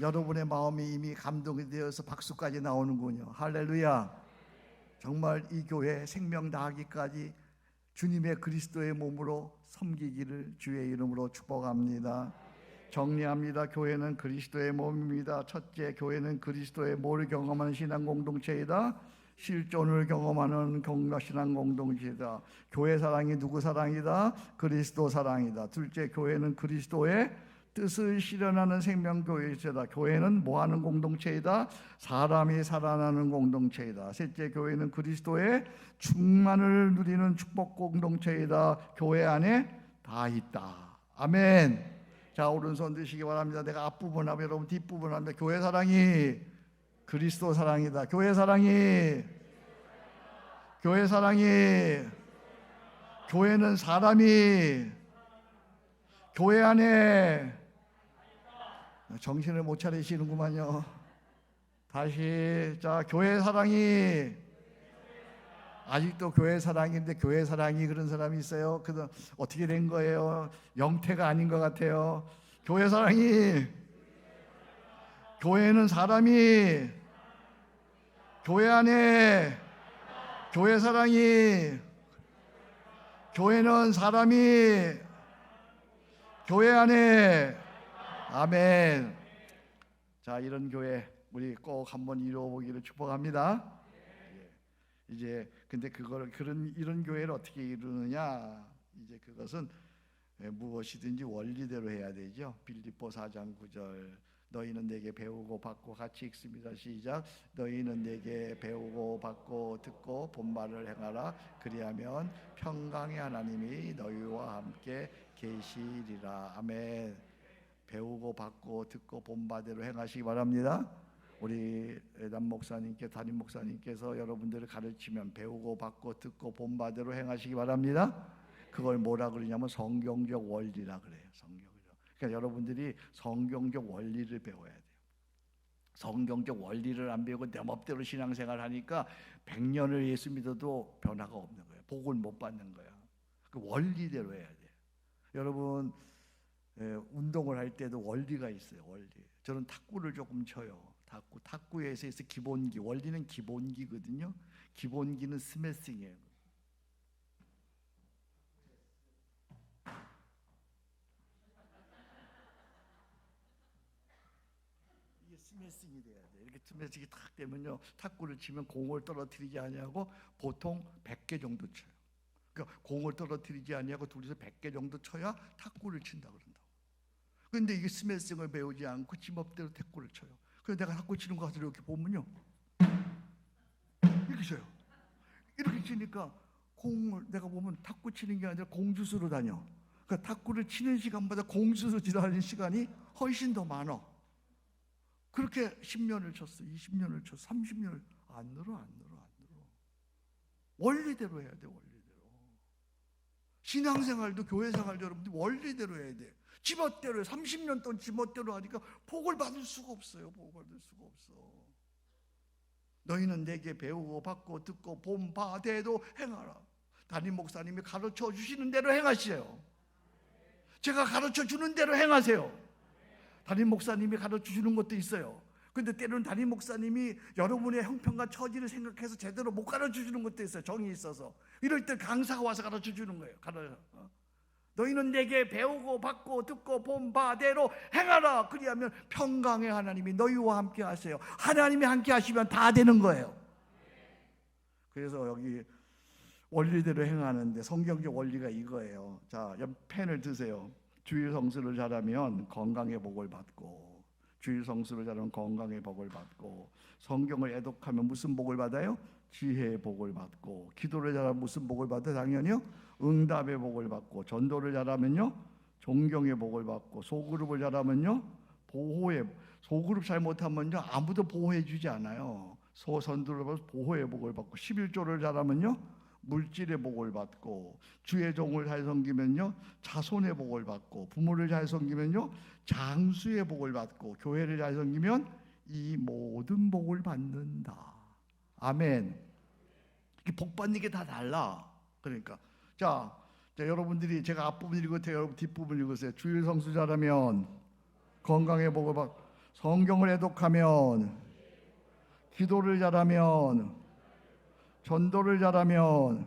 여러분의 마음이 이미 감동이 되어서 박수까지 나오는군요. 할렐루야. 정말 이 교회 생명 다하기까지 주님의 그리스도의 몸으로 섬기기를 주의 이름으로 축복합니다. 정리합니다. 교회는 그리스도의 몸입니다. 첫째, 교회는 그리스도의 모를 경험하는 신앙 공동체이다. 실존을 경험하는 신앙 공동체이다. 교회 사랑이 누구 사랑이다? 그리스도 사랑이다. 둘째, 교회는 그리스도의 뜻을 실현하는 생명교회이다. 교회는 뭐하는 공동체이다? 사람이 살아나는 공동체이다. 셋째, 교회는 그리스도의 충만을 누리는 축복 공동체이다. 교회 안에 다 있다. 아멘. 자, 오른손 드시기 바랍니다. 내가 앞부분 하면 여러분 뒷부분 합니다. 교회 사랑이 그리스도 사랑이다. 교회 사랑이, 교회 사랑이, 교회는 사람이 교회 안에, 정신을 못 차리시는구만요. 다시. 자, 교회 사랑이, 아직도 교회 사랑인데 교회 사랑이 그런 사람이 있어요. 그래서 어떻게 된 거예요? 영태가 아닌 것 같아요. 교회 사랑이, 교회는 사람이 교회 안에, 교회 사랑이, 교회는 사람이 교회 안에. 아멘. 자, 이런 교회 우리 꼭 한번 이루어보기를 축복합니다. 이제 근데 이런 교회를 어떻게 이루느냐? 이제 그것은 무엇이든지 원리대로 해야 되죠. 빌립보 4장 9절. 너희는 내게 배우고 받고, 같이 읽습니다. 시작. 너희는 내게 배우고 받고 듣고 본말을 행하라. 그리하면 평강의 하나님이 너희와 함께 계시리라. 아멘. 배우고 받고 듣고 본바대로 행하시기 바랍니다. 우리 남 목사님께, 담임 목사님께서 여러분들을 가르치면 배우고 받고 듣고 본바대로 행하시기 바랍니다. 그걸 뭐라 그러냐면 성경적 원리라 그래요. 성경적. 그러니까 여러분들이 성경적 원리를 배워야 돼요. 성경적 원리를 안 배우고 내 멋대로 신앙생활 하니까 100년을 예수 믿어도 변화가 없는 거예요. 복을 못 받는 거야. 그 원리대로 해야 돼요. 여러분, 운동을 할 때도 원리가 있어요. 원리. 저는 탁구를 조금 쳐요. 탁구에서 기본기. 원리는 기본기거든요. 기본기는 스매싱이에요. 이게 스매싱이 돼야 돼. 이렇게 스매싱이 탁 되면요, 탁구를 치면 공을 떨어뜨리지 아니하고 보통 100개 정도 쳐요. 그러니까 공을 떨어뜨리지 아니하고 둘이서 100개 정도 쳐야 탁구를 친다 그런다고. 근데 이게 스매싱을 배우지 않고 지멋대로 탁구를 쳐요. 그래서 내가 탁구 치는 거 가서 이렇게 보면요, 이렇게 쳐요. 이렇게 치니까 공을 내가 보면 탁구 치는 게 아니라 공주수로 다녀. 그러니까 탁구를 치는 시간보다 공주수 지나는 시간이 훨씬 더 많아. 그렇게 10년을 쳤어, 20년을 쳤어, 30년을. 안 늘어. 원리대로 해야 돼. 원리대로. 신앙생활도 교회생활도 여러분들 원리대로 해야 돼. 지멋대로 30년 동안 지멋대로 하니까 복을 받을 수가 없어요. 복을 받을 수가 없어. 너희는 내게 배우고 받고 듣고 본바대로 행하라. 담임 목사님이 가르쳐 주시는 대로 행하세요. 제가 가르쳐 주는 대로 행하세요. 담임 목사님이 가르쳐 주는 것도 있어요. 근데 때로는 담임 목사님이 여러분의 형편과 처지를 생각해서 제대로 못 가르쳐 주는 것도 있어요. 정이 있어서. 이럴 때 강사가 와서 가르쳐 주는 거예요. 너희는 내게 배우고 받고 듣고 본 바대로 행하라. 그리하면 평강의 하나님이 너희와 함께 하세요. 하나님이 함께 하시면 다 되는 거예요. 그래서 여기 원리대로 행하는데 성경적 원리가 이거예요. 자, 펜을 드세요. 주일 성수를 잘하면 건강의 복을 받고, 주일 성수를 잘하면 건강의 복을 받고, 성경을 애독하면 무슨 복을 받아요? 지혜의 복을 받고, 기도를 잘하면 무슨 복을 받아요? 당연히요, 응답의 복을 받고, 전도를 잘하면요, 존경의 복을 받고, 소그룹을 잘하면요, 소그룹 잘못하면요, 아무도 보호해 주지 않아요. 소선두를 받아서 보호의 복을 받고, 11조를 잘하면요, 물질의 복을 받고, 주의 종을 잘 섬기면요, 자손의 복을 받고, 부모를 잘 섬기면요, 장수의 복을 받고, 교회를 잘 섬기면 이 모든 복을 받는다. 아멘. 이게 복 받는 게 다 달라. 그러니까 자, 여러분들이 제가 앞부분 읽을 때 여러분 뒷부분 읽으세요. 주일 성수 잘하면 건강의 복을 받고, 성경을 애독하면, 기도를 잘하면, 전도를 잘하면,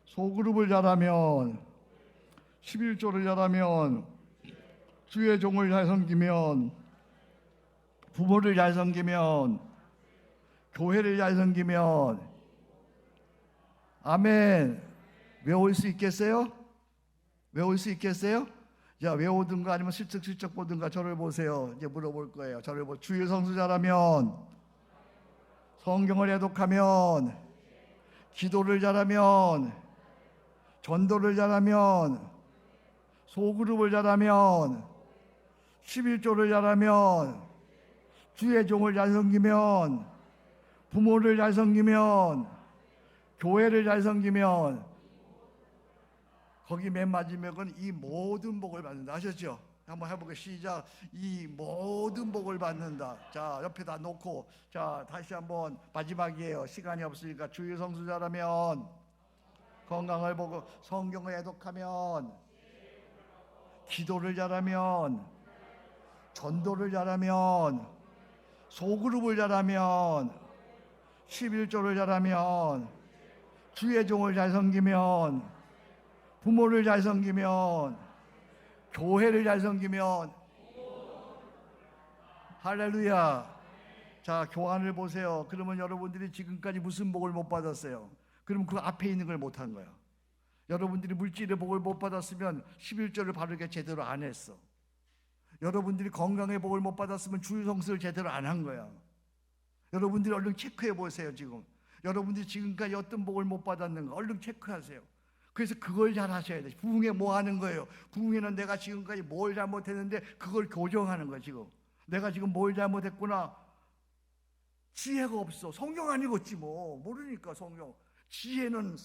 소그룹을 잘하면, 11조를 잘하면, 주의 종을 잘 섬기면, 부모를 잘 섬기면, 교회를 잘 섬기면, 아멘. 외울 수 있겠어요? 외울 수 있겠어요? 자, 외우든가 아니면 슬쩍슬쩍 보든가. 저를 보세요. 이제 물어볼 거예요. 저를 보고, 주일 성수 잘하면, 성경을 애독하면, 기도를 잘하면, 전도를 잘하면, 소그룹을 잘하면, 11조를 잘하면, 주의 종을 잘 섬기면, 부모를 잘 섬기면, 교회를 잘 섬기면, 거기 맨 마지막은 이 모든 복을 받는다. 아셨죠? 한번 해볼게요. 시작. 이 모든 복을 받는다. 자, 옆에다 놓고, 자, 다시 한번 마지막이에요. 시간이 없으니까. 주일 성수 잘하면, 건강을 보고, 성경을 애독하면, 기도를 잘하면, 전도를 잘하면, 소그룹을 잘하면, 11조를 잘하면, 주의 종을 잘 섬기면, 부모를 잘 섬기면, 교회를 잘 섬기면, 할렐루야. 자, 교환을 보세요. 그러면 여러분들이 지금까지 무슨 복을 못 받았어요? 그럼 그 앞에 있는 걸 못한 거야. 여러분들이 물질의 복을 못 받았으면 11조를 바르게 제대로 안 했어. 여러분들이 건강의 복을 못 받았으면 주일 성수를 제대로 안 한 거야. 여러분들이 얼른 체크해 보세요. 지금 여러분들이 지금까지 어떤 복을 못 받았는가 얼른 체크하세요. 그래서 그걸 잘 하셔야 돼. 부흥회 뭐 하는 거예요? 부흥회는 내가 지금까지 뭘 잘못했는데 그걸 교정하는 거야. 지금 내가 지금 뭘 잘못했구나. 지혜가 없어. 성경 안 읽었지 뭐. 모르니까. 성경 지혜는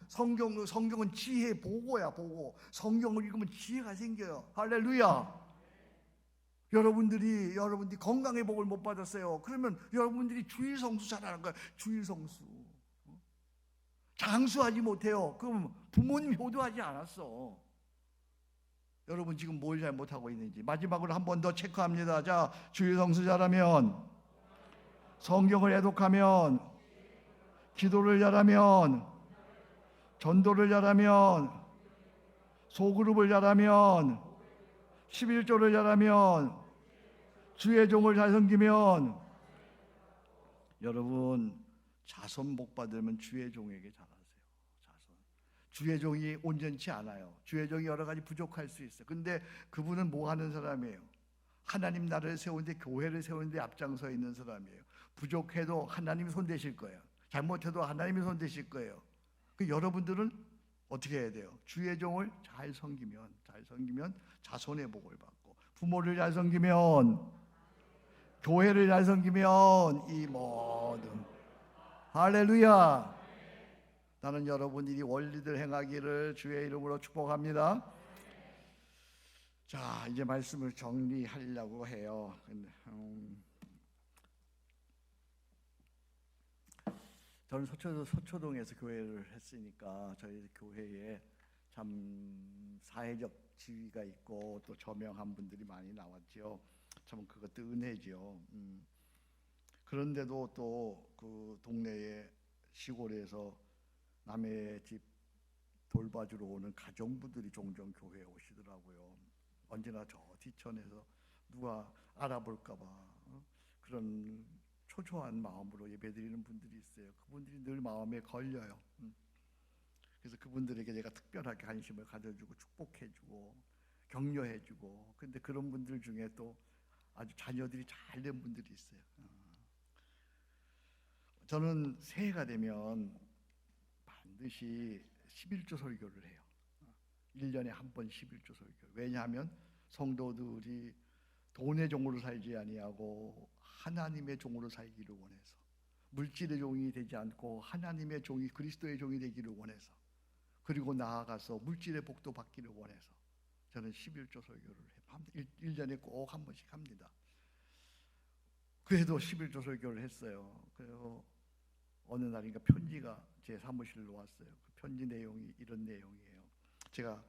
성경은 지혜 보고야. 보고 성경을 읽으면 지혜가 생겨요. 할렐루야. 여러분들이 건강의 복을 못 받았어요. 그러면 여러분들이 주일 성수 잘하는 거야. 주일 성수. 장수하지 못해요. 그럼 부모님 효도하지 않았어. 여러분 지금 뭘 잘못하고 있는지 마지막으로 한 번 더 체크합니다. 자, 주일 성수 잘하면, 성경을 애독하면, 기도를 잘하면, 전도를 잘하면, 소그룹을 잘하면, 11조를 잘하면, 주의 종을 잘 섬기면, 여러분 자손 복 받으면 주의 종에게 잘하세요. 자손. 주의 종이 온전치 않아요. 주의 종이 여러 가지 부족할 수 있어요. 근데 그분은 뭐 하는 사람이에요? 하나님 나라를 세우는데, 교회를 세우는데 앞장서 있는 사람이에요. 부족해도 하나님이 손대실 거예요. 잘못해도 하나님이 손대실 거예요. 그 여러분들은 어떻게 해야 돼요? 주의 종을 잘 섬기면 자손의 복을 받고, 부모를 잘 섬기면, 교회를 잘 섬기면 이 모든, 할렐루야. 나는 여러분들이 원리들 행하기를 주의 이름으로 축복합니다. 자, 이제 말씀을 정리하려고 해요. 근데, 저는 서초동에서 교회를 했으니까 저희 교회에 참 사회적 지위가 있고 또 저명한 분들이 많이 나왔죠. 참 그것도 은혜죠. 그런데도 또 그 동네에 시골에서 남의 집 돌봐주러 오는 가정부들이 종종 교회에 오시더라고요. 언제나 저 뒤천에서 누가 알아볼까봐 그런 초조한 마음으로 예배드리는 분들이 있어요. 그분들이 늘 마음에 걸려요. 그래서 그분들에게 제가 특별하게 관심을 가져주고 축복해주고 격려해주고. 근데 그런 분들 중에 또 아주 자녀들이 잘된 분들이 있어요. 저는 새해가 되면 반드시 11조 설교를 해요. 1년에 한 번 11조 설교. 왜냐하면 성도들이 돈의 종으로 살지 아니하고 하나님의 종으로 살기를 원해서, 물질의 종이 되지 않고 하나님의 종이, 그리스도의 종이 되기를 원해서, 그리고 나아가서 물질의 복도 받기를 원해서 저는 11조 설교를 해요. 1년에 꼭 한 번씩 합니다. 그래도 11조 설교를 했어요. 그리고 어느 날인가 편지가 제 사무실로 왔어요. 그 편지 내용이 이런 내용이에요. 제가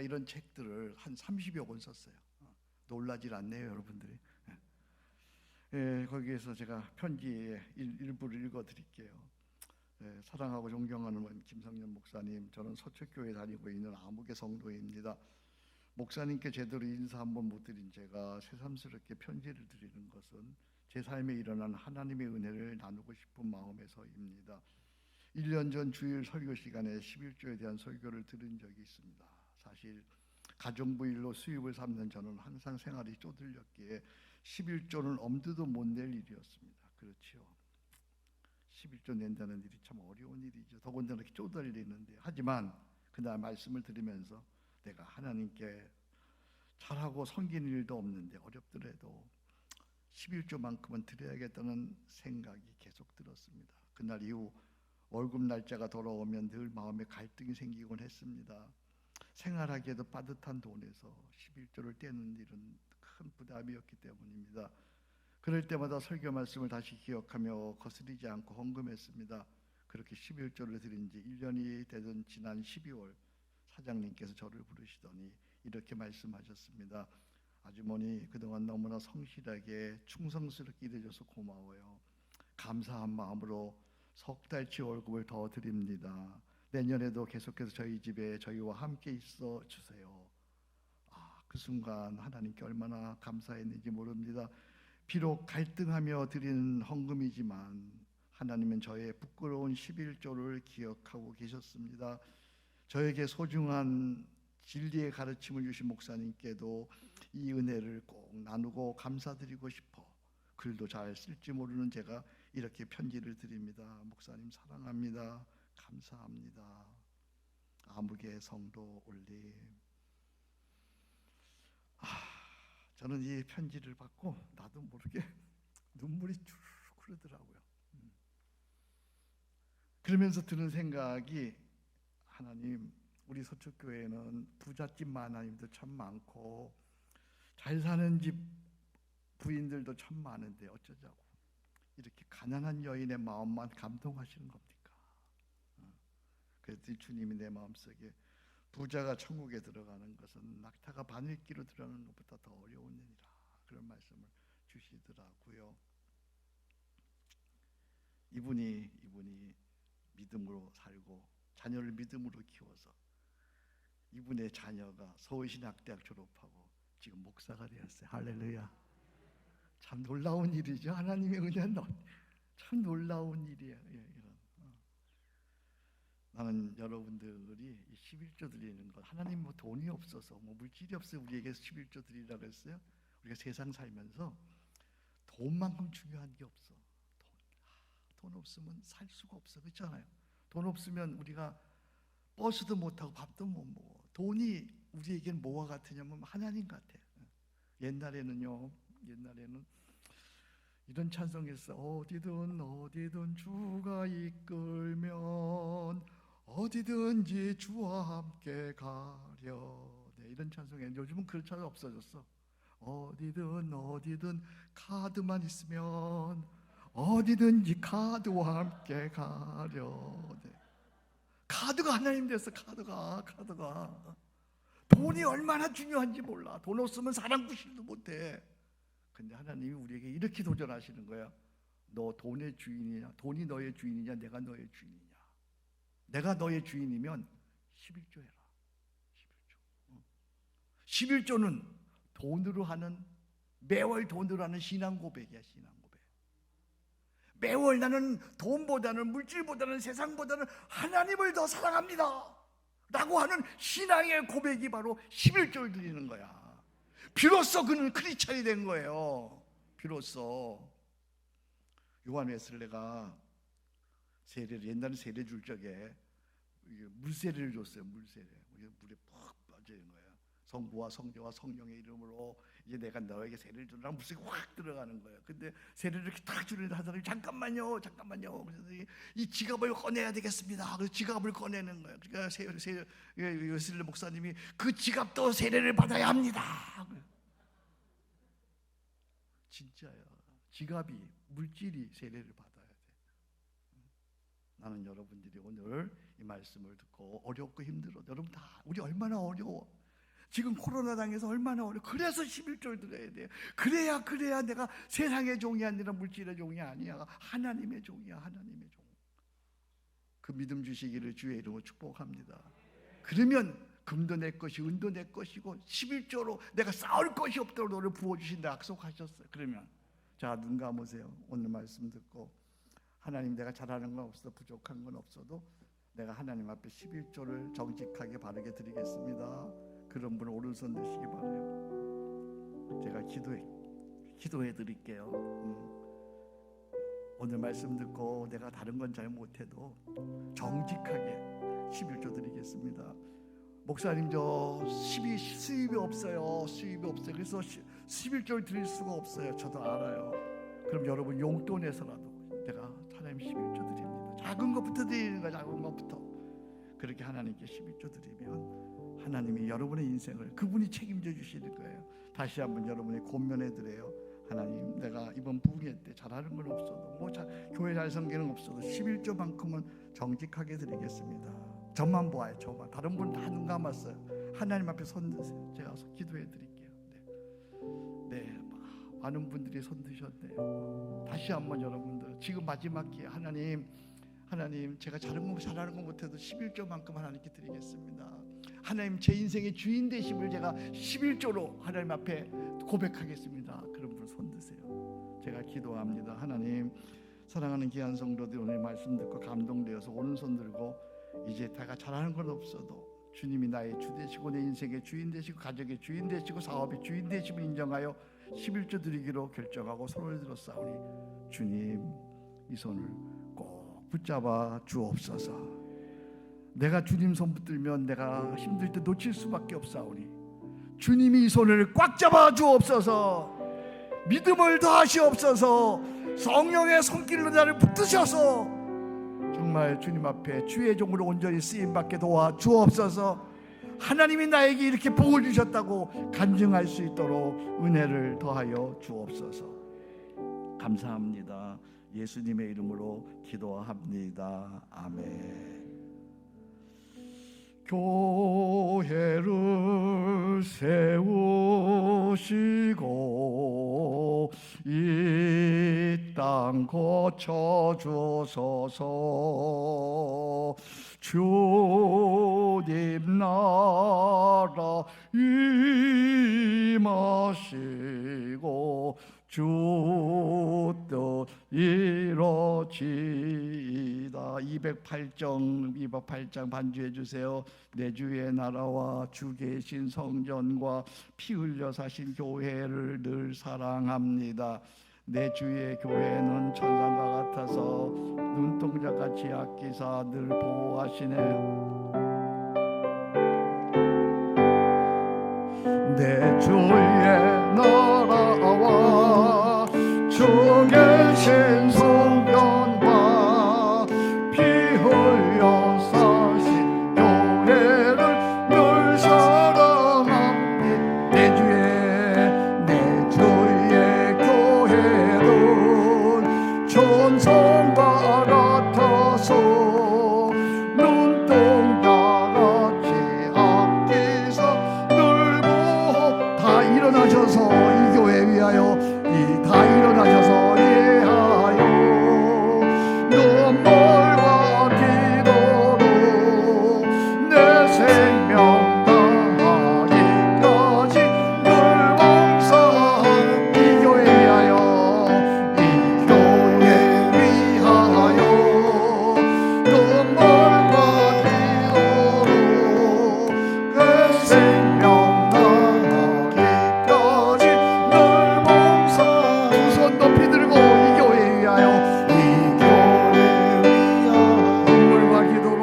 이런 책들을 한 30여 권 썼어요. 놀라질 않네요, 여러분들이. 예, 거기에서 제가 편지의 일부를 읽어드릴게요. 예, 사랑하고 존경하는 김성년 목사님, 저는 서초교회 다니고 있는 아무개 성도입니다. 목사님께 제대로 인사 한번 못 드린 제가 새삼스럽게 편지를 드리는 것은 제 삶에 일어난 하나님의 은혜를 나누고 싶은 마음에서입니다. 1년 전 주일 설교 시간에 11조에 대한 설교를 들은 적이 있습니다. 사실 가정부 일로 수입을 삼는 저는 항상 생활이 쪼들렸기에 11조는 엄두도 못 낼 일이었습니다. 그렇지요. 11조 낸다는 일이 참 어려운 일이죠. 더군다나 이렇게 쪼들리는데. 하지만 그날 말씀을 들으면서 내가 하나님께 잘하고 섬기는 일도 없는데 어렵더라도 11조만큼은 드려야겠다는 생각이 계속 들었습니다. 그날 이후 월급 날짜가 돌아오면 늘 마음에 갈등이 생기곤 했습니다. 생활하기에도 빠듯한 돈에서 11조를 떼는 일은 큰 부담이었기 때문입니다. 그럴 때마다 설교 말씀을 다시 기억하며 거스르지 않고 헌금했습니다. 그렇게 11조를 드린 지 1년이 되던 지난 12월 사장님께서 저를 부르시더니 이렇게 말씀하셨습니다. 아주머니, 그동안 너무나 성실하게 충성스럽게 일해줘서 고마워요. 감사한 마음으로 석 달치 월급을 더 드립니다. 내년에도 계속해서 저희 집에 저희와 함께 있어 주세요. 그 순간 하나님께 얼마나 감사했는지 모릅니다. 비록 갈등하며 드리는 헌금이지만 하나님은 저의 부끄러운 11조를 기억하고 계셨습니다. 저에게 소중한 진리의 가르침을 주신 목사님께도 이 은혜를 꼭 나누고 감사드리고 싶어 글도 잘 쓸지 모르는 제가 이렇게 편지를 드립니다. 목사님 사랑합니다. 감사합니다. 아무개 성도 올림. 저는 이 편지를 받고 나도 모르게 눈물이 쭉 흐르더라고요. 그러면서 드는 생각이, 하나님, 우리 서초교회는 부잣집 마나님도 참 많고 잘 사는 집 부인들도 참 많은데 어쩌자고 이렇게 가난한 여인의 마음만 감동하시는 겁니까? 그랬더니 주님이 내 마음속에 부자가 천국에 들어가는 것은 낙타가 바늘기로 들어가는 것보다 더 어려운 일이라, 그런 말씀을 주시더라고요. 이분이 믿음으로 살고 자녀를 믿음으로 키워서 이분의 자녀가 서울신학대학 졸업하고 지금 목사가 되었어요. 할렐루야. 참 놀라운 일이죠. 하나님의 은혜는 참 놀라운 일이에요. 나는 여러분들이 11조 드리는 것, 하나님 뭐 돈이 없어서 뭐 물질이 없어서 우리에게 11조 드리라고 했어요. 우리가 세상 살면서 돈만큼 중요한 게 없어. 돈 없으면 살 수가 없어. 그렇잖아요. 돈 없으면 우리가 버스도 못 타고 밥도 못 먹어. 돈이 우리에겐 뭐와 같으냐면 하나님 같아. 옛날에는 이런 찬송했어. 어디든 주가 이끌면 어디든지 주와 함께 가려네. 이런 찬송에 요즘은 그런 찬송 없어졌어. 어디든 카드만 있으면 어디든지 카드와 함께 가려네. 카드가 하나님 됐어. 카드가 돈이 얼마나 중요한지 몰라. 돈 없으면 사람 구실도 못해. 근데 하나님이 우리에게 이렇게 도전하시는 거야. 너 돈의 주인이냐? 돈이 너의 주인이냐? 내가 너의 주인이냐? 내가 너의 주인이면 11조 해라. 11조. 11조는 돈으로 하는, 매월 돈으로 하는 신앙 고백이야. 신앙 고백. 매월 나는 돈보다는, 물질보다는, 세상보다는 하나님을 더 사랑합니다 라고 하는 신앙의 고백이 바로 11조를 드리는 거야. 비로소 그는 크리스찬이 된 거예요. 비로소. 요한 웨슬레가 세례를, 옛날에 세례 줄 적에 물세례를 줬어요. 물세례. 물에 푹 빠져 있는 거예요. 성부와 성자와 성령의 이름으로 이제 내가 너에게 세례를 주라. 물속에 확 들어가는 거예요. 근데 세례를 이렇게 딱 주는데 하더니 잠깐만요. 그래서 이 지갑을 꺼내야 되겠습니다. 그래서 지갑을 꺼내는 거예요. 그러니까 웨슬레 목사님이 그 지갑도 세례를 받아야 합니다. 진짜요. 지갑이, 물질이 세례를 받아야 돼. 나는 여러분들이 오늘 이 말씀을 듣고 어렵고 힘들어. 여러분 다 우리 얼마나 어려워. 지금 코로나 당해서 얼마나 어려워. 그래서 11조를 드려야 돼요. 그래야 내가 세상의 종이 아니라 물질의 종이 아니야. 하나님의 종이야. 하나님의 종. 그 믿음 주시기를 주의 이름으로 축복합니다. 그러면 금도 내 것이, 은도 내 것이고 11조로 내가 싸울 것이 없도록 너를 부어주신다 약속하셨어요. 그러면 자, 눈 감으세요. 오늘 말씀 듣고 하나님, 내가 잘하는 건 없어도, 부족한 건 없어도 내가 하나님 앞에 11조를 정직하게 바르게 드리겠습니다. 그런 분 오른손 드시기 바라요. 제가 기도해 드릴게요. 오늘 말씀 듣고 내가 다른 건 잘 못해도 정직하게 11조 드리겠습니다. 목사님, 저 수입이 없어요. 그래서 11조를 드릴 수가 없어요. 저도 알아요. 그럼 여러분 용돈 내서라도 내가 하나님 11조 드립니다. 작은 것부터 드리는 거야. 작은 것부터. 그렇게 하나님께 11조 드리면 하나님이 여러분의 인생을, 그분이 책임져 주시는 거예요. 다시 한번 여러분의 권면해 드려요. 하나님, 내가 이번 부흥회 때 잘하는 건 없어도, 교회 잘 섬기는 없어도 11조만큼은 정직하게 드리겠습니다. 저만 보아요. 저만. 다른 분 다 눈 감았어요. 하나님 앞에 손 드세요. 제가 기도해 드릴게요. 네, 많은 분들이 손 드셨네요. 다시 한번 여러분들, 지금 마지막 기회, 하나님, 제가 잘하는 거 못해도 11조만큼 하나님께 드리겠습니다. 하나님, 제 인생의 주인 되심을 제가 11조로 하나님 앞에 고백하겠습니다. 그런 분 손 드세요. 제가 기도합니다. 하나님, 사랑하는 귀한 성도들, 오늘 말씀 듣고 감동되어서 오른손 들고, 이제 내가 잘하는 건 없어도 주님이 나의 주 되시고 내 인생의 주인 되시고 가족의 주인 되시고 사업의 주인 되심을 인정하여 11조 드리기로 결정하고 손을 들었사오니, 주님, 이 손을 꼭 붙잡아 주옵소서. 내가 주님 손 붙들면 내가 힘들 때 놓칠 수밖에 없사오니 주님이 이 손을 꽉 잡아 주옵소서. 믿음을 더하시옵소서. 성령의 손길로 나를 붙드셔서 정말 주님 앞에 주의 종으로 온전히 쓰임받게 도와 주옵소서. 하나님이 나에게 이렇게 복을 주셨다고 간증할 수 있도록 은혜를 더하여 주옵소서. 감사합니다. 예수님의 이름으로 기도합니다. 아멘. 교회를 세우시고 이 땅 고쳐주소서. 주님 나라 임하시고 주 뜻 이루어지이다. 208장 반주해 주세요. 내 주의 나라와 주 계신 성전과 피 흘려 사신 교회를 늘 사랑합니다. 내 주의 교회는 천상과 같아서 눈동자같이 아끼사 늘 보호하시네. 내 주의 나라와 주 계신 성전과 피 흘려 사신 교회를 늘 사랑합니다. 천성과 같아서 눈동자 같이 앞뒤서 늘 보호. 다 일어나셔서 이 교회 위하여, 다 일어나셔서 예하여 눈물과 기도로 내 생명 다하기까지 늘 봉사한 이 교회 위하여, 이 교회 위하여 눈물과 기도로 내 생명 다하기까지 늘 봉사한. 두 손 높이 들고 이 교회 위하여, 이 교회 위하여 눈물과 기도로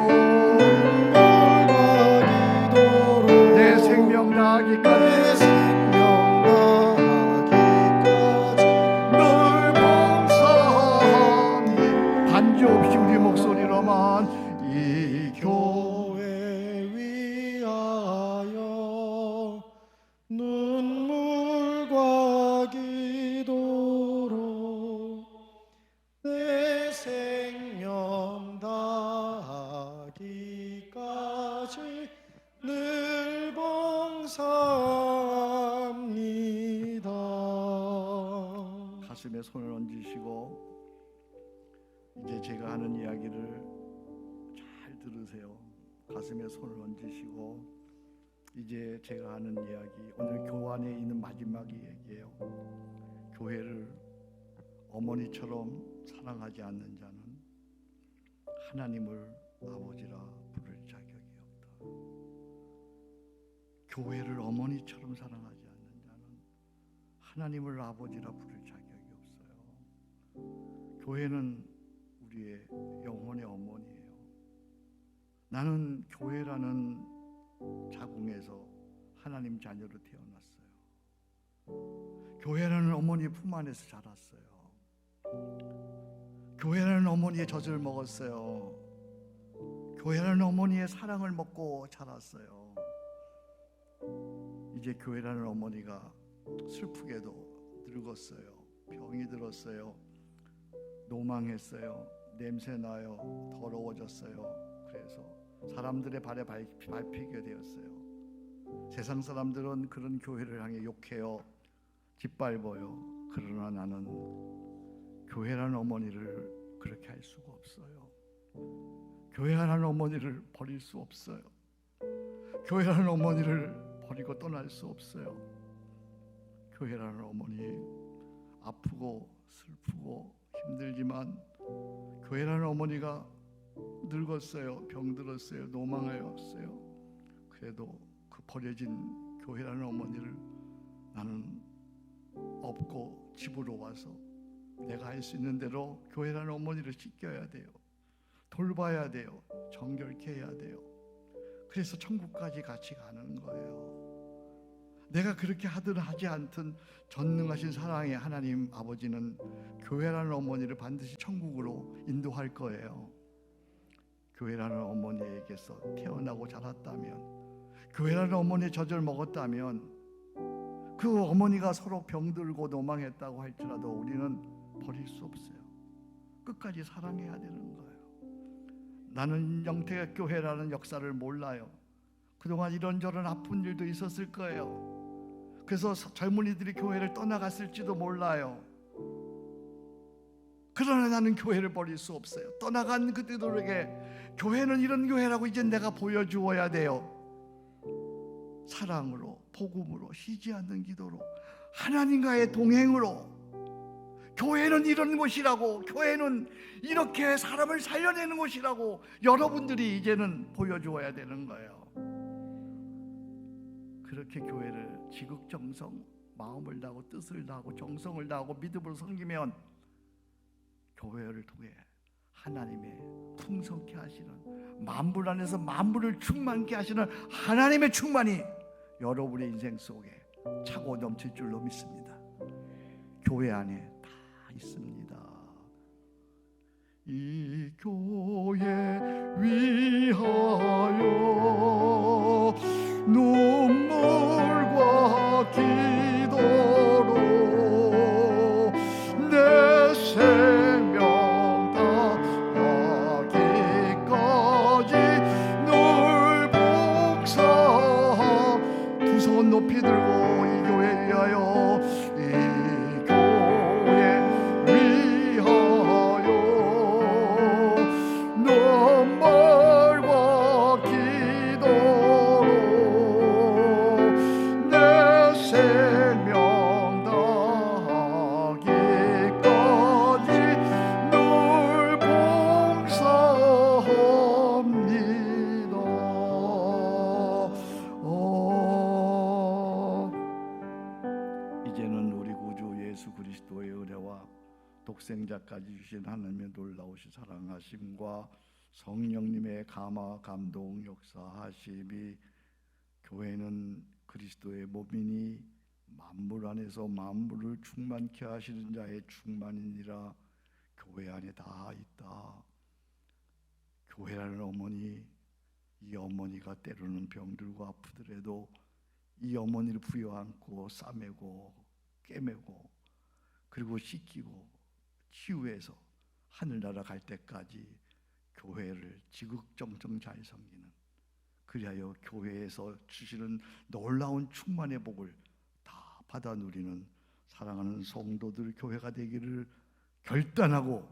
내 생명 다하기까지 늘 봉사하니. 반주 없이 우리 목소리로만 이 교회 위하여 눈물과 기도로 내 생명 다하기까지 늘 봉사합니다. 가슴에 손을 얹으시고 이제 제가 하는 이야기를 잘 들으세요. 가슴에 손을 얹으시고 이제 제가 하는 이야기, 오늘 교환에 있는 마지막 이야기예요. 교회를 어머니처럼 사랑하지 않는 자는 하나님을 아버지라 부를 자격이 없다. 교회를 어머니처럼 사랑하지 않는 자는 하나님을 아버지라 부를 자격이 없어요. 교회는 우리의 영혼의 어머니예요. 나는 교회라는 자궁에서 하나님 자녀로 태어났어요. 교회라는 어머니 품 안에서 자랐어요. 교회라는 어머니의 젖을 먹었어요. 교회라는 어머니의 사랑을 먹고 자랐어요. 이제 교회라는 어머니가 슬프게도 늙었어요. 병이 들었어요. 노망했어요. 냄새나요. 더러워졌어요. 그래서 사람들의 발에 밟히게 되었어요. 세상 사람들은 그런 교회를 향해 욕해요. 짓밟아요. 그러나 나는 교회라는 어머니를 그렇게 할 수가 없어요. 교회라는 어머니를 버릴 수 없어요. 교회라는 어머니를 버리고 떠날 수 없어요. 교회라는 어머니 아프고 슬프고 힘들지만 교회라는 어머니가 늙었어요. 병들었어요. 노망하였어요. 그래도 그 버려진 교회라는 어머니를 나는 업고 집으로 와서 내가 할 수 있는 대로 교회라는 어머니를 지켜야 돼요. 돌봐야 돼요. 정결케 해야 돼요. 그래서 천국까지 같이 가는 거예요. 내가 그렇게 하든 하지 않든 전능하신 사랑의 하나님 아버지는 교회라는 어머니를 반드시 천국으로 인도할 거예요. 교회라는 어머니에게서 태어나고 자랐다면, 교회라는 어머니의 젖을 먹었다면, 그 어머니가 서로 병들고 노망했다고 할지라도 우리는 버릴 수 없어요. 끝까지 사랑해야 되는 거예요. 나는 영태가 교회라는 역사를 몰라요. 그동안 이런저런 아픈 일도 있었을 거예요. 그래서 젊은이들이 교회를 떠나갔을지도 몰라요. 그러나 나는 교회를 버릴 수 없어요. 떠나간 그들에게 교회는 이런 교회라고 이제 내가 보여주어야 돼요. 사랑으로, 복음으로, 쉬지 않는 기도로, 하나님과의 동행으로. 교회는 이런 곳이라고, 교회는 이렇게 사람을 살려내는 곳이라고 여러분들이 이제는 보여주어야 되는 거예요. 그렇게 교회를 지극정성, 마음을 다하고 뜻을 다하고 정성을 다하고 믿음으로 섬기면 교회를 통해 하나님의 풍성케 하시는, 만물 안에서 만물을 충만케 하시는 하나님의 충만이 여러분의 인생 속에 차고 넘칠 줄로 믿습니다. 교회 안에 다 있습니다. 이 교회 위하여 눈물과 기도로 내 생명 생자까지 주신 하나님의 놀라우신 사랑하심과 성령님의 감화 감동 역사하심이, 교회는 그리스도의 몸이니 만물 안에서 만물을 충만케 하시는 자의 충만이니라. 교회 안에 다 있다. 교회라는 어머니, 이 어머니가 때로는 병들고 아프더라도 이 어머니를 부여안고 싸매고 꿰매고 그리고 씻기고 치유해서 하늘나라 갈 때까지 교회를 지극정성 잘 섬기는, 그리하여 교회에서 주시는 놀라운 충만의 복을 다 받아 누리는 사랑하는 성도들 교회가 되기를 결단하고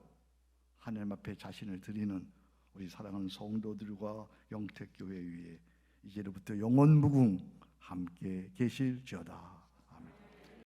하나님 앞에 자신을 드리는 우리 사랑하는 성도들과 영택교회 위에 이제로부터 영원무궁 함께 계실지어다.